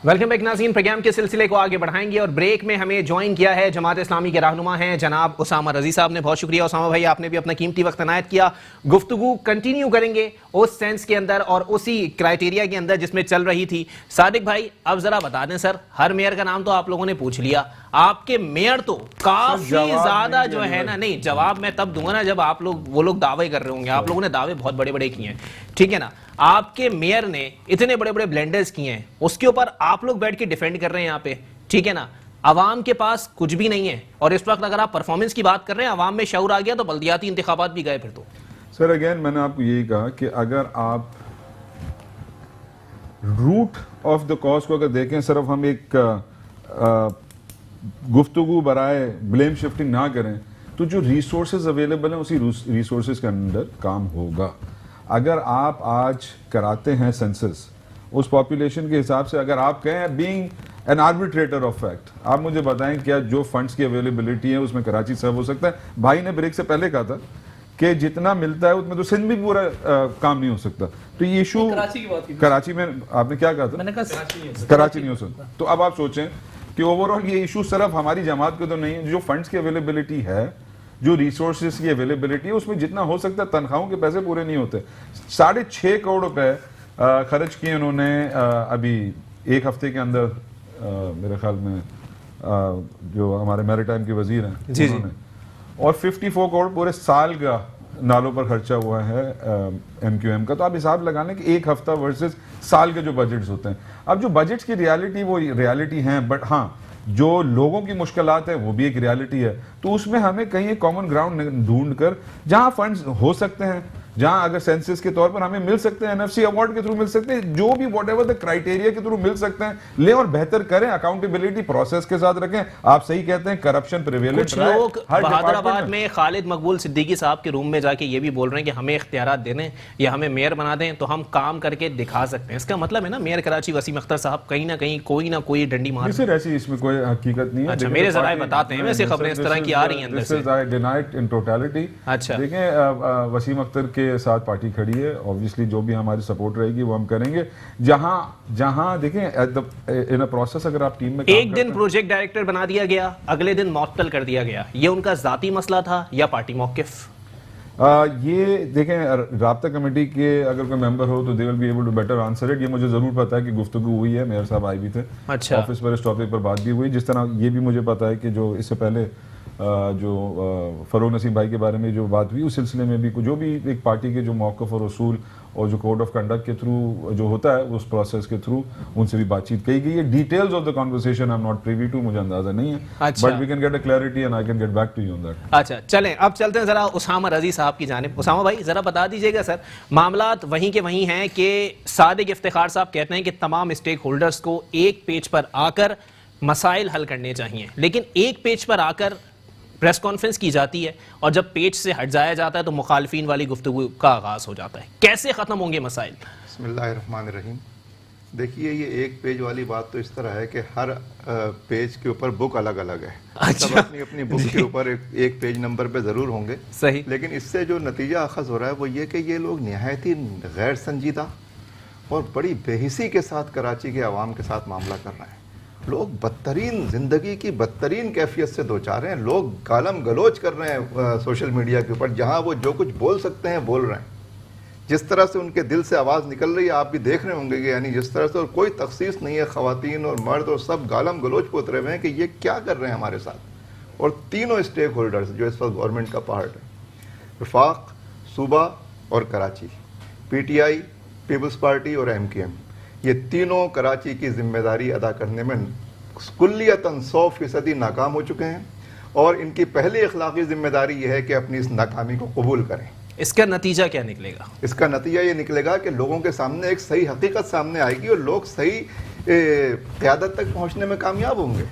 वेलकम बैक नाज़रीन, प्रोग्राम के सिलसिले को आगे बढ़ाएंगे और ब्रेक में हमें ज्वाइन किया है जमात इस्लामी के रहनुमा हैं जनाब उसामा रजी साहब ने। बहुत शुक्रिया उसामा भाई, आपने भी अपना कीमती वक्त इनायत किया। गुफ्तगू कंटिन्यू करेंगे उस सेंस के अंदर और उसी क्राइटेरिया के अंदर जिसमें चल रही थी। सादिक भाई अब जरा बता दें सर, हर मेयर का नाम तो आप लोगों ने पूछ लिया, आपके मेयर तो काफी ज्यादा जो है ना, नहीं जवाब मैं तब दूंगा ना जब आप लोग वो लोग दावे कर रहे होंगे। आप लोगों ने दावे बहुत बड़े बड़े किए हैं, ठीक है ना। आपके मेयर ने इतने बड़े बड़े ब्लेंडर्स किए हैं, उसके ऊपर आप लोग बैठ के डिफेंड कर रहे हैं यहाँ पे, ठीक है ना। अवाम के पास कुछ भी नहीं है और इस वक्त अगर आप परफॉर्मेंस की बात कर रहे हैं, अवाम में शऊर आ गया तो बल्दियाती इंतखाबात भी गए फिर तो। सर अगेन मैंने आपको यही कहा कि अगर आप रूट ऑफ द कॉज को अगर देखें, सिर्फ हम एक गुफ्तगू बराए ब्लेम शिफ्टिंग ना करें, तो जो रिसोर्सेज अवेलेबल हैं उसी रिसोर्सेज के अंदर काम होगा। अगर आप आज कराते हैं सेंसस उस पॉपुलेशन के हिसाब से, अगर आप कहें being an arbitrator of fact, आप मुझे बताएं क्या जो फंड्स की अवेलेबिलिटी है उसमें कराची सर्व हो सकता है? भाई ने ब्रेक से पहले कहा था कि जितना मिलता है उसमें तो सिंध भी पूरा काम नहीं हो सकता। तो ये इशू कराची में आपने क्या कहा था? मैंने कहा कराची नहीं हो सकता। तो अब आप सोचें कि ओवरऑल ये इशू सिर्फ हमारी जमात को तो नहीं, जो फंड्स की अवेलेबिलिटी है, जो रिसोर्सेज की अवेलेबिलिटी है, उसमें जितना हो सकता है तनख्वाहों के पैसे पूरे नहीं होते। 6.5 करोड़ रुपए खर्च किए उन्होंने अभी एक हफ्ते के अंदर, मेरे ख्याल में जो हमारे मैरीटाइम के वजीर हैं उन्होंने, और 54 करोड़ पूरे साल का नालों पर खर्चा हुआ है MQM का, तो आप हिसाब लगा लें कि एक हफ्ता वर्सेस साल के जो बजट्स होते हैं। अब जो बजट्स की रियलिटी वो रियलिटी हैं, बट हाँ जो लोगों की मुश्किलात है वो भी एक रियलिटी है। तो उसमें हमें कहीं एक कॉमन ग्राउंड ढूंढ कर जहां फंड्स हो सकते हैं, जहां अगर सेंसस के तौर पर हमें मिल सकते हैं, NFC अवार्ड के थ्रू मिल सकते हैं, जो भी व्हाटएवर द क्राइटेरिया के थ्रू मिल सकते हैं, ले और बेहतर करें, अकाउंटेबिलिटी प्रोसेस के साथ रखें। आप सही कहते हैं, करप्शन प्रिवेलेंट कुछ लोग बहादुराबाद में खालिद मकबूल सिद्दीकी साहब के रूम में जाके ये भी बोल रहे हैं कि हमें इख्तियारात दे दें या हमें मेयर बना दें तो हम काम करके दिखा सकते हैं। इसका मतलब है ना मेयर कराची वसीम अख्तर साहब कहीं ना कहीं कोई ना कोई डंडी मार सर, ऐसी इसमें कोई हकीकत नहीं है। अच्छा, मेरे जराए बताते हैं, वैसे खबरें इस तरह की आ रही हैं अंदर से। I deny it in totality। अच्छा, देखें वसीम अख्तर के साथ पार्टी खड़ी है, ऑब्वियसली जो भी हमारी सपोर्ट रहेगी वो हम करेंगे। जहां देखें इन अ प्रोसेस अगर आप टीम में एक दिन प्रोजेक्ट डायरेक्टर बना दिया गया, अगले दिन मुअत्तल कर दिया गया, ये उनका जाती मसला था या पार्टी मौकिफ? ये देखें राब्ता कमेटी के अगर कोई मेंबर हो तो they will be able to better answer it. ये मुझे जरूर पता है कि गुफ्तगू हुई है, मेयर साहब आए भी थे ऑफिस पर, इस टॉपिक पर बात भी हुई। जिस तरह ये भी मुझे पता है कि जो इससे पहले जो फरोग नसीम भाई के बारे में जो बात हुई उस सिलसिले में भी जो भी एक पार्टी के जो मौक़िफ़ और उसूल और जो कोड ऑफ कंडक्ट के थ्रू जो होता है उस प्रोसेस के थ्रू उनसे भी बातचीत की गई है। Details of the conversation I am not privy to, मुझे अंदाजा नहीं है, but we can get a clarity and I can get back to you on that. अच्छा, चलें अब चलते हैं जरा उसामा रजी साहब की जानिब। उसामा भाई जरा बता दीजिएगा सर, मामलात वहीं के वहीं हैं कि सादिक इफ्तिखार साहब कहते हैं कि तमाम स्टेक होल्डर्स को एक पेज पर आकर मसाइल हल करने चाहिए, लेकिन एक पेज पर आकर प्रेस कॉन्फ्रेंस की जाती है और जब पेज से हट जाया जाता है तो मुखालफीन वाली गुफ्तगू का आगाज हो जाता है। कैसे खत्म होंगे मसाइल? बिस्मिल्लाहिर्रहमानिर्रहीम। देखिए, ये एक पेज वाली बात तो इस तरह है कि हर पेज के ऊपर बुक अलग अलग है। अच्छा, सब अपनी अपनी बुक के ऊपर एक पेज नंबर पे जरूर होंगे, सही। लेकिन इससे जो नतीजा अखज़ हो रहा है वो ये कि ये लोग निहायत ही गैर संजीदा और बड़ी बेहिसी के साथ कराची के अवाम के साथ मामला कर रहे हैं। लोग बदतरीन ज़िंदगी की बदतरीन कैफियत से दो चार हैं। लोग गालम गलोच कर रहे हैं सोशल मीडिया के ऊपर, जहां वो जो कुछ बोल सकते हैं बोल रहे हैं। जिस तरह से उनके दिल से आवाज़ निकल रही है आप भी देख रहे होंगे कि यानी जिस तरह से, और कोई तखसीस नहीं है, ख़वातीन और मर्द और सब गालम गलोच पे उतरे हुए हैं कि ये क्या कर रहे हैं हमारे साथ। और तीनों स्टेक होल्डर्स जो इस वक्त गवर्नमेंट का पार्ट है, वफाक, सूबा और कराची, PTI, पीपल्स पार्टी और MQM, ये तीनों कराची की जिम्मेदारी अदा करने में कुल्लियतन 100% नाकाम हो चुके हैं और इनकी पहली अखलाकी जिम्मेदारी यह है कि अपनी इस नाकामी को कबूल करें। इसका नतीजा क्या निकलेगा? इसका नतीजा ये निकलेगा कि लोगों के सामने एक सही हकीकत सामने आएगी और लोग सही क़यादत तक पहुंचने में कामयाब होंगे।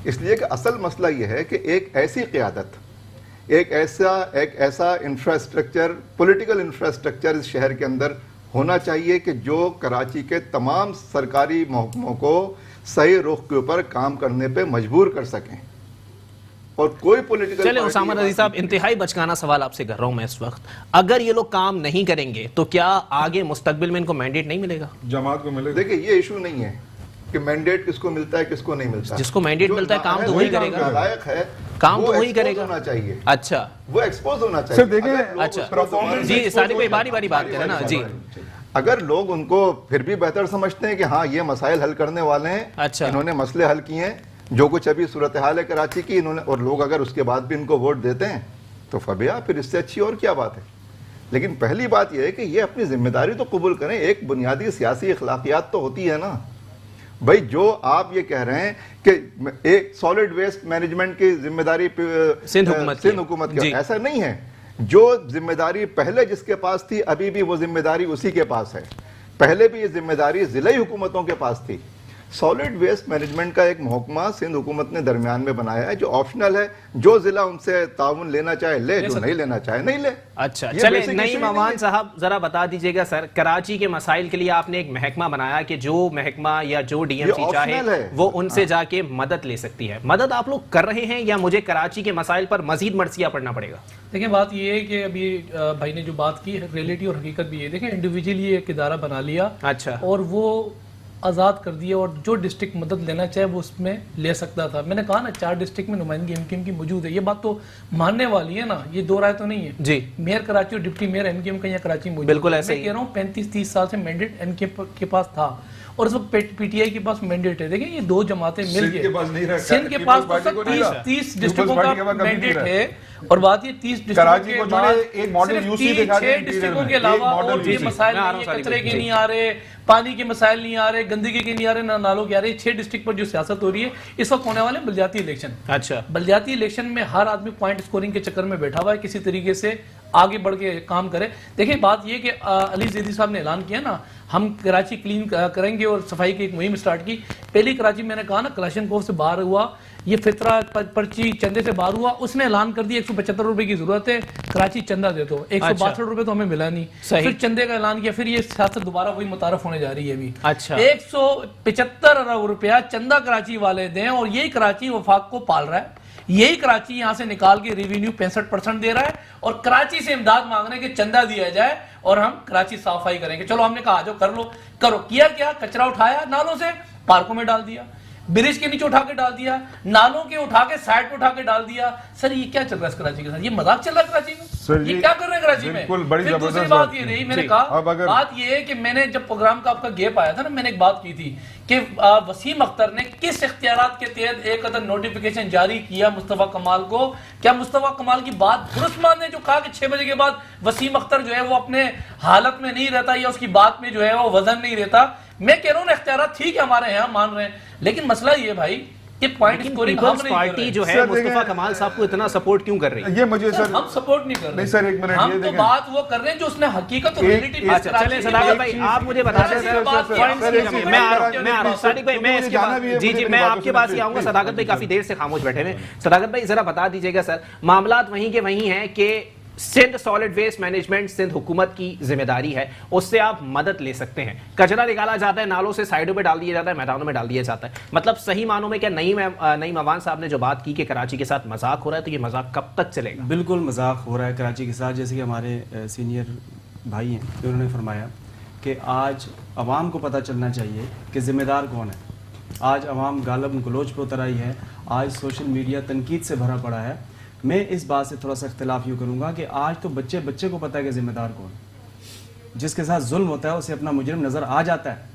इसलिए कि असल मसला ये है कि एक ऐसी क़यादत, एक ऐसा इंफ्रास्ट्रक्चर, पॉलिटिकल इंफ्रास्ट्रक्चर इस शहर के अंदर होना चाहिए कि जो कराची के तमाम सरकारी महकमों को सही रुख के ऊपर काम करने पे मजबूर कर सकें। और कोई पॉलिटिकल, चले उसामा रजी साहब, इंतहाई बचकाना सवाल आपसे कर रहा हूं मैं इस वक्त, अगर ये लोग काम नहीं करेंगे तो क्या आगे मुस्तकबिल में इनको मैंडेट नहीं मिलेगा? जमात को मिलेगा। देखिए, ये इशू नहीं है कि मैंडेट किसको मिलता है किसको नहीं मिलता। जिसको मैंडेट मिलता है काम तो वही करेगा, लायक है काम तो वही करेगा, होना चाहिए। अच्छा, वो एक्सपोज होना चाहिए। देखिए, अच्छा जी, सारी कोई बारी बारी बात करें ना जी। अगर लोग उनको फिर भी बेहतर समझते हैं कि हाँ ये मसाइल हल करने वाले हैं, अच्छा, इन्होंने मसले हल किए हैं, जो कुछ अभी सूरत हाल है कराची की इन्होंने, और लोग अगर उसके बाद भी इनको वोट देते हैं तो फबिया, फिर इससे अच्छी और क्या बात है। लेकिन पहली बात यह है कि ये अपनी जिम्मेदारी तो कबूल करें। एक बुनियादी सियासी अखलाकियात तो होती है ना भाई। जो आप ये कह रहे हैं कि एक सॉलिड वेस्ट मैनेजमेंट की जिम्मेदारी सिंध हुकूमत की, ऐसा नहीं है। जो जिम्मेदारी पहले जिसके पास थी अभी भी वो जिम्मेदारी उसी के पास है। पहले भी ये जिम्मेदारी जिले हुकूमतों के पास थी। सॉलिड वेस्ट मैनेजमेंट का एक महकमा सिंध हुकूमत ने दरमियान में बनाया है जो ऑप्शनल है। जो जिला उनसे ताउन लेना चाहे ले, जो नहीं लेना चाहे नहीं ले। अच्छा, चले नईम अवान साहब जरा बता दीजिएगा सर, कराची के मसाइल के लिए आपने एक महकमा बनाया कि जो महकमा या जो DMC चाहे वो उनसे जाके मदद ले सकती है। मदद आप लोग कर रहे हैं या मुझे कराची के मसाइल पर मजीद मर्सिया पढ़ना पड़ेगा? देखिए, बात ये है कि अभी भाई ने जो बात की, रियलिटी और हकीकत भी ये देखें, इंडिविजुअली एक इदारा बना लिया, अच्छा, और वो आज़ाद कर दिया और जो डिस्ट्रिक्ट मदद लेना चाहे वो उसमें ले सकता था। मैंने कहा ना 4 डिस्ट्रिक्ट में नुमाइंदगी MQM की मौजूद है। ये बात तो मानने वाली है ना, ये दो राय तो नहीं है जी। मेयर कराची और डिप्टी मेयर MQM का यहाँ कराची मौजूद, बिल्कुल ऐसे मैं कह रहा हूँ 35-30 साल से मैंडेट MQM के पास था और इस वक्त पीटीआई के पास मैंडेट है। देखिए ये दो जमातें मिल सिंध के पास नहीं गए, रहा, सिंध के पास तो सर 30 डिस्ट्रिक्टों का मैंडेट है और बात ये 30 डिस्ट्रिक्टों के बाद एक मॉडल यूसी दिखा दें, 6 डिस्ट्रिक्टों के अलावा और ये मसाइल नहीं है, कचरे के नहीं आ रहे, पानी के मसाइल नहीं आ रहे, गंदगी के नहीं आ रहे, ना नालों के आ रहे। 6 डिस्ट्रिक्ट पर जो सियासत हो रही है इस वक्त होने वाले बलदियाती इलेक्शन। अच्छा, बलदियाती इलेक्शन में हर आदमी पॉइंट स्कोरिंग के चक्कर में बैठा हुआ है, किसी तरीके से आगे बढ़ के काम करे। देखिए बात ये कि अली जैदी साहब ने ऐलान किया ना हम कराची क्लीन करेंगे और सफाई की एक मुहिम स्टार्ट की। पहली कराची मैंने कहा ना कलाशनकोव से बाहर हुआ, ये फितरा पर्ची चंदे से बाहर हुआ, उसने ऐलान कर दिया 175 रुपए की जरूरत है, कराची चंदा दे दो। 162 रुपए तो हमें मिला नहीं, फिर चंदे का ऐलान किया, फिर ये सियासत दोबारा वही मुतारफ होने जा रही है अभी। अच्छा, 175 अरब रुपया चंदा कराची वाले दें और यही कराची वफाक को पाल रहा है, यही कराची यहां से निकाल के रेवेन्यू 65% दे रहा है और कराची से इमदाद मांग रहे हैं कि चंदा दिया जाए और हम कराची सफाई करेंगे। चलो हमने कहा जो कर लो करो, किया क्या, कचरा उठाया नालों से पार्कों में डाल दिया, ब्रिज के नीचे उठा के डाल दिया, नालों के उठा के साइड पे उठा के डाल दिया। सर ये क्या चल रहा है इस कराची के साथ, ये मजाक चल रहा है कराची में, ये क्या कर रहे हैं कराची में। फिर दूसरी बात ये रही, मैंने कहा बात ये है कि मैंने जब प्रोग्राम का आपका गेप आया था ना, मैंने एक बात की थी कि वसीम अख्तर ने किस इख्तियारात के तहत एक अदर नोटिफिकेशन जारी किया मुस्तफा कमाल को। क्या मुस्तफा कमाल की बात दुरुस्त माने जो कहा कि 6 बजे के बाद वसीम अख्तर जो है वो अपने हालत में नहीं रहता या उसकी बात में जो है वो वजन नहीं रहता। मैं कह रहा हूं इख्तियारात ठीक है हमारे यहाँ मान रहे हैं, लेकिन मसला ये भाई कि पॉइंट स्कोरिंग हम नहीं पार्टी जो है मुस्तफा कमाल साहब को इतना सपोर्ट क्यों कर रही है? ये मुझे सर हम सपोर्ट नहीं कर रहे। नहीं सर एक मिनट, हम तो बात वो कर रहे हैं जो उसने हकीकत और रियलिटी में। चले सदाकत भाई आप मुझे बता दें, मैं आ रहा हूं सादिक भाई, मैं इसके बाद जी मैं आपके पास ही आऊंगा। सदाकत भाई काफी देर से खामोश बैठे हुए। सदाकत भाई जरा बता दीजिएगा सर, मामलात वहीं के वहीं हैं कि Sindh solid waste management Sindh हुकूमत की जिम्मेदारी है, उससे आप मदद ले सकते हैं। कचरा निकाला जाता है, नालों से साइडों पे डाल दिया जाता है, मैदानों में डाल दिया जाता है। मतलब सही मानों में क्या नईम अवान साहब ने जो बात की कि कराची के साथ मजाक हो रहा है, तो ये मजाक कब तक चलेगा? बिल्कुल मजाक हो रहा है कराची के साथ। जैसे कि हमारे सीनियर भाई हैं उन्होंने फरमाया कि आज अवाम को पता चलना चाहिए कि जिम्मेदार कौन है। आज अवाम गालब गलोच पर उतर आई है, आज सोशल मीडिया तनकीद से भरा पड़ा है। मैं इस बात से थोड़ा सा इख्तिलाफ यूँ करूँगा कि आज तो बच्चे को पता है कि जिम्मेदार कौन है। जिसके साथ जुल्म होता है उसे अपना मुजरिम नज़र आ जाता है,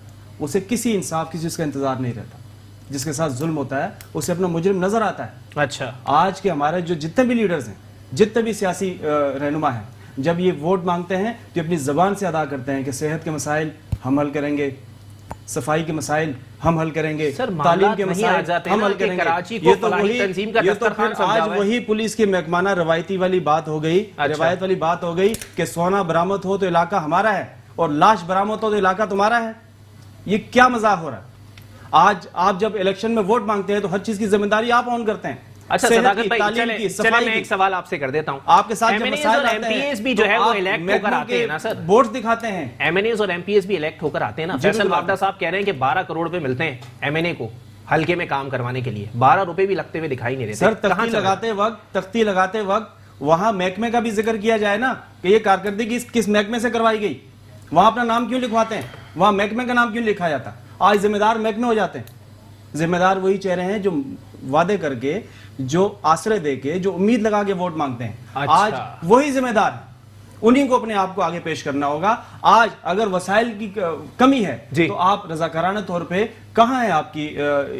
उसे किसी इंसाफ की चीज़ का इंतज़ार नहीं रहता। जिसके साथ जुल्म होता है उसे अपना मुजरिम नज़र आता है। अच्छा, आज के हमारे जो जितने भी लीडर्स हैं, जितने भी सियासी रहनुमा हैं, जब ये वोट मांगते हैं तो अपनी ज़बान से अदा करते हैं कि सेहत के मसाइल हम हल करेंगे, सफाई के मसाइल हम हल करेंगे, तालीम के मसाइल हम हल करेंगे। ये तो फिर आज वही पुलिस की महकमाना रवायती वाली बात हो गई। रवायत वाली बात हो गई कि सोना बरामद हो तो इलाका हमारा है और लाश बरामद हो तो इलाका तुम्हारा है। ये क्या मजाक हो रहा है? आज आप जब इलेक्शन में वोट मांगते हैं तो हर चीज की जिम्मेदारी आप ऑन करते हैं। अच्छा सदाकत भाई, चले मैं एक सवाल आपसे कर देता हूं। आपके साथ जब मसाइल आते हैं, एमपीएस भी जो है वो इलेक्ट होकर आते हैं ना सर, वोट दिखाते हैं। एमएनएस और एमपीएस भी इलेक्ट होकर आते हैं ना। फैसल वापडा साहब कह रहे हैं कि 12 करोड़ रुपए मिलते हैं एमएनए को हल्के में काम करवाने के लिए, 12 रुपए भी लगते हुए दिखाई नहीं देते। सर तख्ती लगाते वक्त वहां महकमे का भी जिक्र किया जाए ना कि ये कारकर्दगी किस महकमे से करवाई गई। वहां अपना नाम क्यों लिखवाते हैं, वहां महकमे का नाम क्यों लिखा जाता? आज जिम्मेदार महकमे हो जाते हैं। जिम्मेदार वही चेहरे हैं जो वादे करके, जो आश्रय देके, जो उम्मीद लगा के वोट मांगते हैं। अच्छा। आज वही जिम्मेदार, उन्हीं को अपने आप को आगे पेश करना होगा। आज अगर वसाइल की कमी है तो आप रजाकाराना तौर पे कहां है आपकी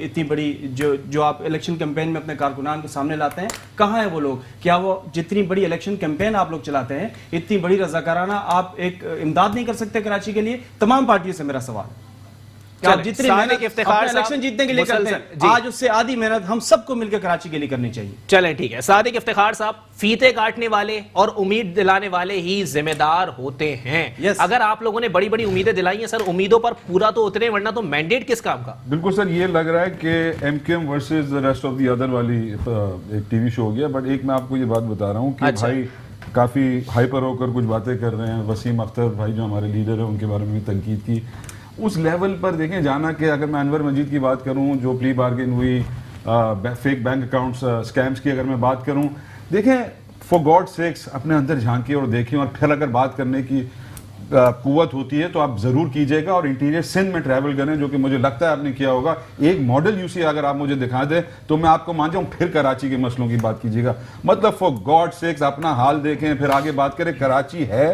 इतनी बड़ी जो आप इलेक्शन कैंपेन में अपने कारकुनान को सामने लाते हैं, कहां है वो लोग? क्या वो जितनी बड़ी इलेक्शन कैंपेन आप लोग चलाते हैं, इतनी बड़ी रजाकाराना आप एक इमदाद नहीं कर सकते कराची के लिए? तमाम पार्टियों से मेरा सवाल है। जितनी मेहनत इलेक्शन जीतने के लिए करते हैं, आज उससे आधी मेहनत हम सबको मिलकर कराची के लिए करनी चाहिए। चलें ठीक है। सादिक इफ्तिखार साहब, फीते काटने वाले और उम्मीद दिलाने वाले ही जिम्मेदार होते हैं। अगर आप लोगों ने बड़ी बड़ी उम्मीदें दिलाई हैं सर, उम्मीदों पर पूरा तो उतरे, वरना तो मैंडेट किस काम का? बिल्कुल सर, ये लग रहा है कि MKM versus the rest of the other वाली एक टीवी शो हो गया। बट एक मैं आपको ये बात बता रहा हूँ कि भाई काफी हाइपर होकर कुछ बातें कर रहे हैं। वसीम अख्तर भाई जो हमारे लीडर है, उनके बारे में भी तनकीद की। उस लेवल पर देखें जाना कि अगर मैं अनवर मजीद की बात करूं, जो प्ली बार्गेन हुई, फेक बैंक अकाउंट्स स्कैम्स की अगर मैं बात करूं, देखें फॉर गॉड सेक्स अपने अंदर झांकिए और देखें। और फिर अगर बात करने की कुव्वत होती है तो आप ज़रूर कीजिएगा और इंटीरियर सिंध में ट्रैवल करें, जो कि मुझे लगता है आपने किया होगा। एक मॉडल यूसी अगर आप मुझे दिखा दें तो मैं आपको मान जाऊं, फिर कराची के मसलों की बात कीजिएगा। मतलब फॉर गॉड सेक्स अपना हाल देखें, फिर आगे बात करें। कराची है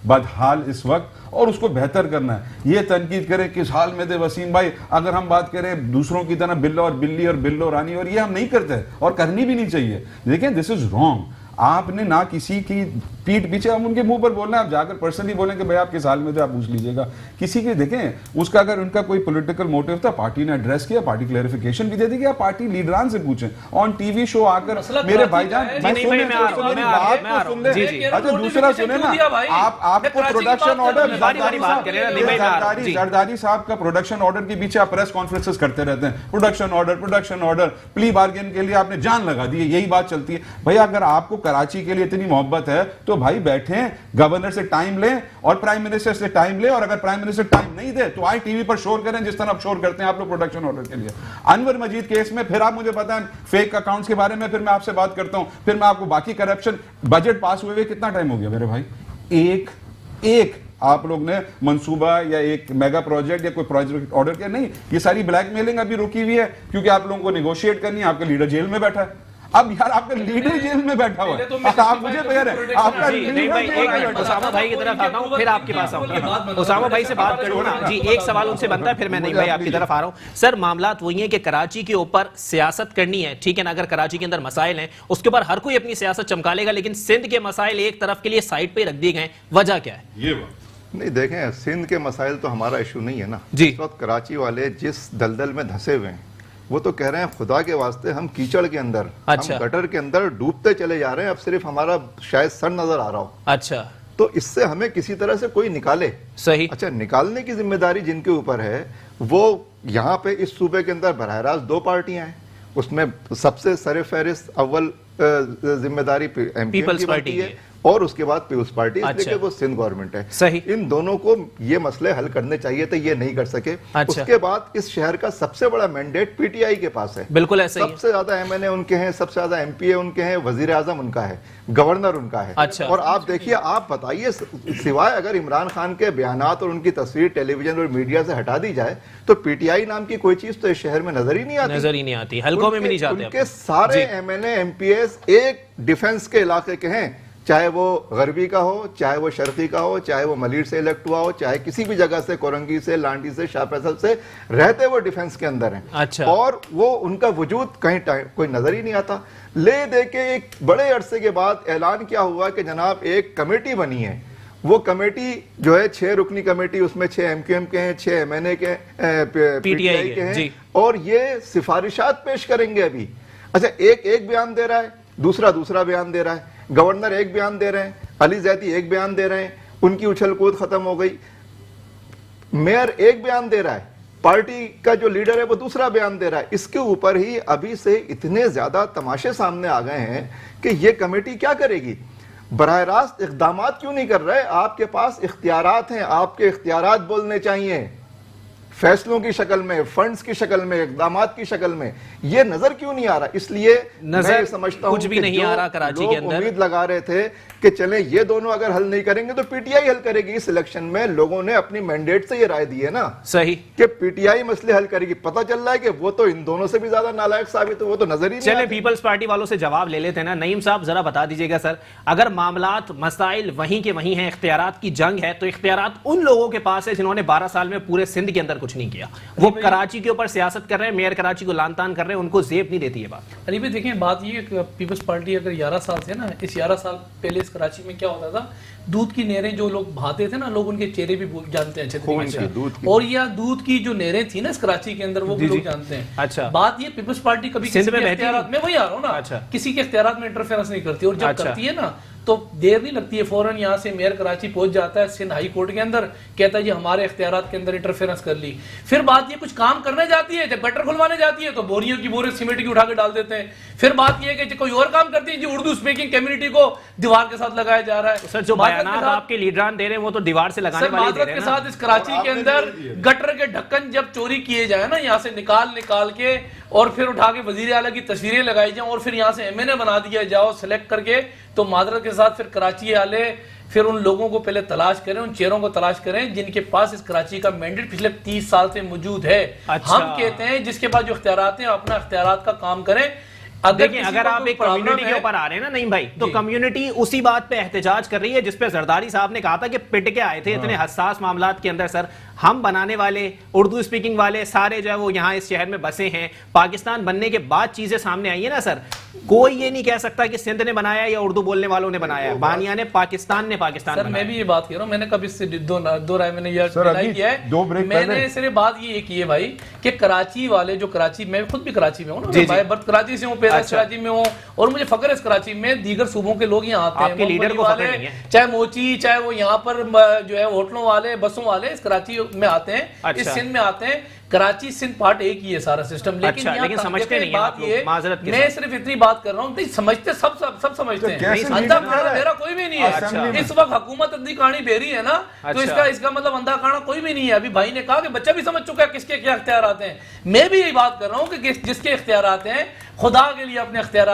बदहाल इस वक्त और उसको बेहतर करना है। ये तनकीद करें किस हाल में थे वसीम भाई, अगर हम बात करें दूसरों की तरह बिल्लो और बिल्ली और बिल्लो रानी, और ये हम नहीं करते और करनी भी नहीं चाहिए। देखें दिस इज रॉन्ग। आपने ना किसी की पीठ पीछे, हम उनके मुंह पर बोलना है, आप जाकर पर्सनली बोलें कि भाई आप किस हाल में थे, आप पूछ लीजिएगा। किसी के देखें उसका अगर उनका कोई पॉलिटिकल मोटिव था, पार्टी ने एड्रेस किया, पार्टी क्लैरिफिकेशन भी दे दी कि आप पार्टी लीडरान से पूछें। ऑन टीवी शो आकर मेरे भाईजान अच्छा दूसरा सुने ना, आपको प्रोडक्शन ऑर्डर, जरदारी साहब का प्रोडक्शन ऑर्डर के पीछे आप प्रेस कॉन्फ्रेंसेस करते रहते हैं, प्रोडक्शन ऑर्डर, प्ली बार्गेन के लिए आपने जान लगा दी है, यही बात चलती है। भाई अगर आपको कराची के लिए इतनी मोहब्बत है तो भाई बैठे गवर्नर से टाइम लें और प्राइम मिनिस्टर से टाइम लें, और अगर प्राइम मिनिस्टर टाइम नहीं दे तो आए टीवी पर शोर करें जिस तरह आप शोर करते हैं आप लोग प्रोडक्शन ऑर्डर के लिए। अनवर मजीद केस में फिर आप मुझे पता है फेक अकाउंट्स के बारे में फिर मैं आपसे बात करता हूं, फिर मैं आपको बाकी करप्शन, बजट पास हुए कितना टाइम हो गया मेरे भाई, एक आप लोग ने मंसूबा या एक मेगा प्रोजेक्ट या कोई प्रोजेक्ट ऑर्डर किया नहीं। ये सारी ब्लैकमेलिंग अभी रुकी हुई है क्योंकि आप लोगों को नेगोशिएट करनी है, आपका लीडर जेल में बैठा है। अब यार आपका लीडर जेल में बैठा हुआ है, आप मुझे कह रहे हैं आपका लीडर। उसामा भाई की तरफ आता हूं, फिर आपके पास आऊंगा। उसामा भाई से बात करूं ना जी, एक सवाल उनसे बनता है, फिर मैं नहीं भाई आपकी तरफ आ रहा हूं। सर मामलात वही है कि कराची के ऊपर सियासत करनी है, ठीक है ना, अगर कराची के अंदर मसाइल हैं उसके ऊपर हर कोई अपनी सियासत चमका लेगा, लेकिन सिंध के मसाइल एक तरफ के लिए साइड पे रख दिए गए, वजह क्या है? ये बात नहीं, देखें सिंध के मसाइल तो हमारा इशू नहीं है ना जी। इस वक्त कराची वाले जिस दलदल में धंसे हुए हैं वो तो कह रहे हैं खुदा के वास्ते हम कीचड़ के अंदर, अच्छा। हम गटर के अंदर डूबते चले जा रहे हैं, अब सिर्फ हमारा शायद सर नजर आ रहा हो। अच्छा, तो इससे हमें किसी तरह से कोई निकाले। सही। अच्छा, निकालने की जिम्मेदारी जिनके ऊपर है वो यहाँ पे इस सूबे के अंदर बरह रास्त दो पार्टियां हैं, उसमें सबसे सरे फहरिस्त अव्वल जिम्मेदारी पीपल्स की पार्टी है और उसके बाद पीपुल्स पार्टी, अच्छा। इसलिए कि वो सिंध गवर्नमेंट है। सही। इन दोनों को ये मसले हल करने चाहिए थे, ये नहीं कर सके। अच्छा। उसके बाद इस शहर का सबसे बड़ा मैंडेट पीटीआई के पास है, बिल्कुल ऐसे ही है। सबसे ज्यादा एमएनए उनके हैं, सबसे ज्यादा एमपीए उनके हैं, वजीर आजम उनका है, गवर्नर उनका है। अच्छा। और आप देखिए, आप बताइए, सिवाय अगर इमरान खान के बयानात और उनकी तस्वीर टेलीविजन और मीडिया से हटा दी जाए तो पीटीआई नाम की कोई चीज तो इस शहर में नजर ही नहीं आती, हल्कों में भी नहीं जाते। उनके सारे एमएनए एमपीएस एक डिफेंस के इलाके के हैं, चाहे वो गरबी का हो, चाहे वो शर्की का हो, चाहे वो मलीर से इलेक्ट हुआ हो, चाहे किसी भी जगह से, कोरंगी से, लांडी से, शाह फैसल से, रहते वो डिफेंस के अंदर हैं। अच्छा। और वो उनका वजूद कहीं कोई नजर ही नहीं आता। ले दे के एक बड़े अरसे के बाद ऐलान क्या हुआ कि जनाब एक कमेटी बनी है, वो कमेटी जो है 6 रुकनी कमेटी, उसमें 6 एमक्यूएम के हैं, 6 एमएनए के, पीटीआई के हैं, और ये सिफारिशात पेश करेंगे अभी। अच्छा, एक बयान दे रहा है, दूसरा बयान दे रहा है, गवर्नर एक बयान दे रहे हैं, अली जैदी एक बयान दे रहे हैं, उनकी उछल कूद खत्म हो गई, मेयर एक बयान दे रहा है, पार्टी का जो लीडर है वो दूसरा बयान दे रहा है। इसके ऊपर ही अभी से इतने ज्यादा तमाशे सामने आ गए हैं कि ये कमेटी क्या करेगी, बराह रास्त इक़दामात क्यों नहीं कर रहे? आपके पास इख्तियारात हैं, आपके इख्तियारात बोलने चाहिए, फैसलों की शक्ल में, फंड्स की शक्ल में, इक़दामात की शक्ल में। ये नजर क्यों नहीं आ रहा? इसलिए मैं समझता हूं कुछ भी नहीं आ रहा कराची के अंदर। उम्मीद लगा रहे थे कि चलें ये दोनों अगर हल नहीं करेंगे तो पीटीआई हल करेगी। इस इलेक्शन में लोगों ने अपनी मैंडेट से ये राय दी है ना, सही, कि पीटीआई मसले हल करेगी। पता चल रहा है कि वो तो इन दोनों से भी ज्यादा नालायक साबित, वो तो नजर ही नहीं। चले पीपल्स पार्टी वालों से जवाब ले लेते हैं ना। नईम साहब जरा बता दीजिएगा सर, अगर मामलात मसाइल वहीं के वहीं हैं, इख्तियारात की जंग है, तो इख्तियारात उन लोगों के पास है जिन्होंने 12 साल में पूरे सिंध के अंदर कुछ नहीं किया। वो कराची के ऊपर सियासत कर रहे हैं, मेयर कराची को लान तान कर रहे हैं, उनको जेब नहीं देती है बात। अली भाई देखें, बात ये पीपल्स पार्टी अगर 11 साल थे ना, इस 11 साल पहले इस कराची में क्या होता था, दूध की नहरें जो लोग बहाते थे ना, लोग उनके चेहरे भी जानते हैं अच्छे तरीके से, और या दूध की जो नहरें थी ना इस कराची के अंदर, वो भी लोग जानते हैं। अच्छा, बात ये पीपल्स पार्टी कभी किसी के इख्तियारात में, वही आ रहा हूँ ना, अच्छा, किसी के इख्तियारात में इंटरफेरेंस नहीं करती, और जब करती है ना तो देर नहीं लगती है, फौरन यहाँ से मेयर कराची पहुंच जाता है सिंध हाई कोर्ट के अंदर, कहता है जी हमारे इख्तियारात के अंदर इंटरफेरेंस कर ली। फिर बात ये कुछ काम करने जाती है, जब गटर खुलवाने जाती है तो बोरियों की बोरे सीमेंट की उठा के डाल देते हैं। फिर बात ये है कि कोई और काम करती है जी, उर्दू स्पीकिंग कम्युनिटी को दीवार के साथ लगाया जा रहा है। सर जो बयानात आपके लीडरान दे रहे हैं वो तो दीवार से लगाने वाले दे रहे हैं के साथ इस कराची के अंदर गटर के ढक्कन जब चोरी किए जाए ना, यहाँ से निकाल के और फिर उठा के वजीर आला की तस्वीरें लगाई जाए और फिर यहाँ से एमएनए बना दिया जाओ सिलेक्ट करके, तो मादरत के साथ फिर कराची वाले फिर उन लोगों को पहले तलाश करें, उन चेहरों को तलाश करें जिनके पास इस कराची का मैंडेट पिछले 30 साल से मौजूद है। अच्छा। हम कहते हैं जिसके पास जो इख्तियारात हैं अपना इख्तियारात का काम करें। देखिए अगर आप एक कम्युनिटी के ऊपर आ रहे हैं ना नहीं भाई, तो कम्युनिटी उसी बात पे एहतजाज कर रही है जिस पे जरदारी साहब ने कहा था कि पिट के आए थे इतने हसास मामलात के अंदर। सर हम बनाने वाले, उर्दू स्पीकिंग वाले सारे जो है वो यहाँ इस शहर में बसे हैं। पाकिस्तान बनने के बाद चीजें सामने आई है ना सर, कोई ये नहीं कह सकता कि सिंध ने बनाया या उर्दू बोलने वालों ने बनाया, बानिया ने पाकिस्तान सर मैं भी ये बात कह रहा हूँ, मैंने कभी इससे दो राय मैंने ये किया है। मैंने सिर्फ बात ये की है भाई कि कराची वाले जो कराची, मैं खुद भी कराची में हूँ ना, बर्थ कराची से हूँ, पेरेंट्स कराची में हूँ और मुझे फख्र है इस कराची में। दीगर सूबों के लोग यहाँ आते हैं, आपके लीडर को फख्र नहीं है, चाहे मोची चाहे वो यहाँ पर जो है होटलों वाले बसों वाले इस कराची में आते हैं, इस सिंध में आते हैं। कराची सिंध पार्ट एक ही है सारा सिस्टम, लेकिन समझते नहीं बात ये, मैं सिर्फ इतनी बात कर रहा हूँ, समझते सब समझते हैं, अंधा काना मेरा कोई भी नहीं है। इस वक्त हुकूमत अंधी कहानी बेरी है ना, तो इसका मतलब अंधा काना कोई भी नहीं है। अभी भाई ने कहा कि बच्चा भी समझ चुका है किसके क्या इख्तियार आते हैं। मैं भी यही बात कर रहा हूँ कि जिसके इख्तियार आते हैं खुदा के लिए अपने इख्तियार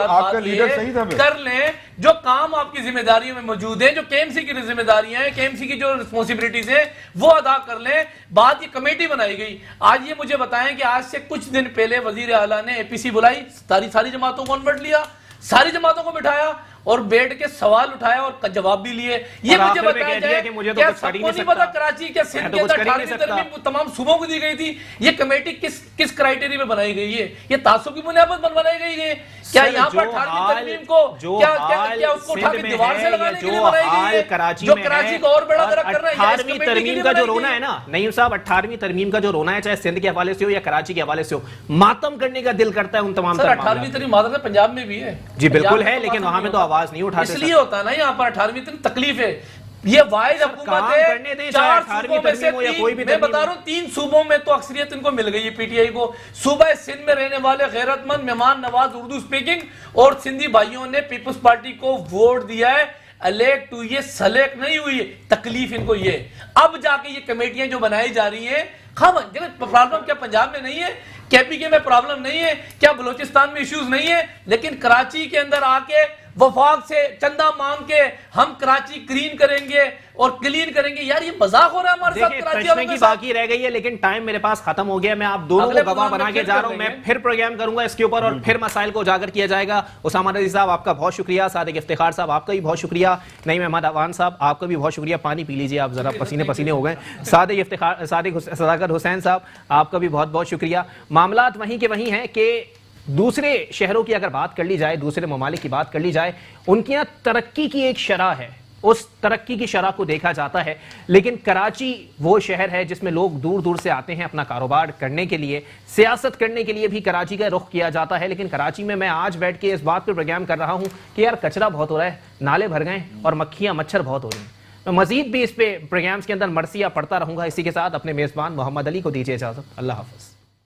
कर लें, जो काम आपकी जिम्मेदारियों में मौजूद है, जो केएमसी की जिम्मेदारियां हैं, केएमसी की जो रिस्पॉन्सिबिलिटीज है वो अदा कर लें। बात ये कमेटी बनाई गई, आज ये मुझे बताएं कि आज से कुछ दिन पहले वजीर आला ने एपीसी बुलाई, सारी जमातों को कन्वर्ट लिया, सारी जमातों को बिठाया और बैठ के सवाल उठाया और जवाब भी लिए। ये मुझे बताया जाए कि मुझे क्या सबको नहीं पता कराची क्या सिंध के अंदर 18वीं तरमीम तमाम सूबों को दी गई थी। ये कमेटी किस क्राइटेरिया में बनाई गई है? ये तासुब की बुनियाद पर बनाई गई है क्या? यहाँ पर 18वीं तरमीम को क्या उसको उठा के दीवार से लगाने के लिए बनाई गई है? जो कराची को और बड़ा तरफ करना है, 18वीं तरमीम का जो रोना है ना नईम साहब, 18वीं तरमीम का जो रोना है, चाहे सिंध के हवाले से हो या कराची के हवाले से हो, मातम करने का दिल करता है उन तमाम। 18वीं तरमीम मादरसा पंजाब में भी है जी, बिल्कुल है, लेकिन वहां में तो आवाज नहीं उठाते, इसलिए होता ना यहाँ पर 18वीं तकलीफ है। ये वाहिद हुकूमत है 4 सूबों में से 3, मैं बता रहा हूँ 3 सूबों में तो अक्सरियत इनको मिल गई है पीटीआई को। सूबा सिंध में रहने वाले गैरतमंद मेहमान नवाज उर्दू स्पीकिंग और सिंधी भाइयों ने पीपल्स पार्टी को वोट दिया है। इलेक्ट हुई है, सेलेक्ट नहीं हुई है। तकलीफ इनको ये, अब जाके ये कमेटियां जो बनाई जा रही है, प्रॉब्लम क्या पंजाब में नहीं है, केपीके में प्रॉब्लम नहीं है क्या, बलोचिस्तान में इश्यूज नहीं है, लेकिन कराची के अंदर आके वफाक से चंदा मांग के हम कराची क्लीन करेंगे और क्लीन करेंगे। यार ये मजाक हो रहा है हमारे साथ। कराची की बाकी रह गई है, लेकिन टाइम मेरे पास खत्म हो गया। मैं आप दोनों को गवाह बना के जा रहा हूं, मैं फिर प्रोग्राम करूंगा इसके ऊपर और फिर मसाइल को उजागर किया जाएगा। उसामा रज़ी साहब आपका बहुत शुक्रिया, सादिक इफ्तिखार साहब आपका भी बहुत शुक्रिया, नईम अहमद अवान साहब आपका भी बहुत शुक्रिया। पानी पी लीजिए, आप जरा पसीने पसीने हो गए। सादिक सदाकत हुसैन साहब आपका भी बहुत बहुत शुक्रिया। मामलात वहीं के वहीं हैं कि दूसरे शहरों की अगर बात कर ली जाए, दूसरे ममालिक की बात कर ली जाए, उनकी यहाँ तरक्की की एक शरह है, उस तरक्की की शरह को देखा जाता है। लेकिन कराची वो शहर है जिसमें लोग दूर दूर से आते हैं अपना कारोबार करने के लिए, सियासत करने के लिए भी कराची का रुख किया जाता है। लेकिन कराची में मैं आज बैठ के इस बात पर प्रोग्राम कर रहा हूँ कि यार कचरा बहुत हो रहा है, नाले भर गए और मक्खियाँ मच्छर बहुत हो रही हैं। मैं मजीद भी इस पे प्रोग्राम्स के अंदर मरसिया पढ़ता रहूँगा। इसी के साथ अपने मेज़बान मोहम्मद अली को दीजिए इजाज़त। अल्लाह हाफ़िज़।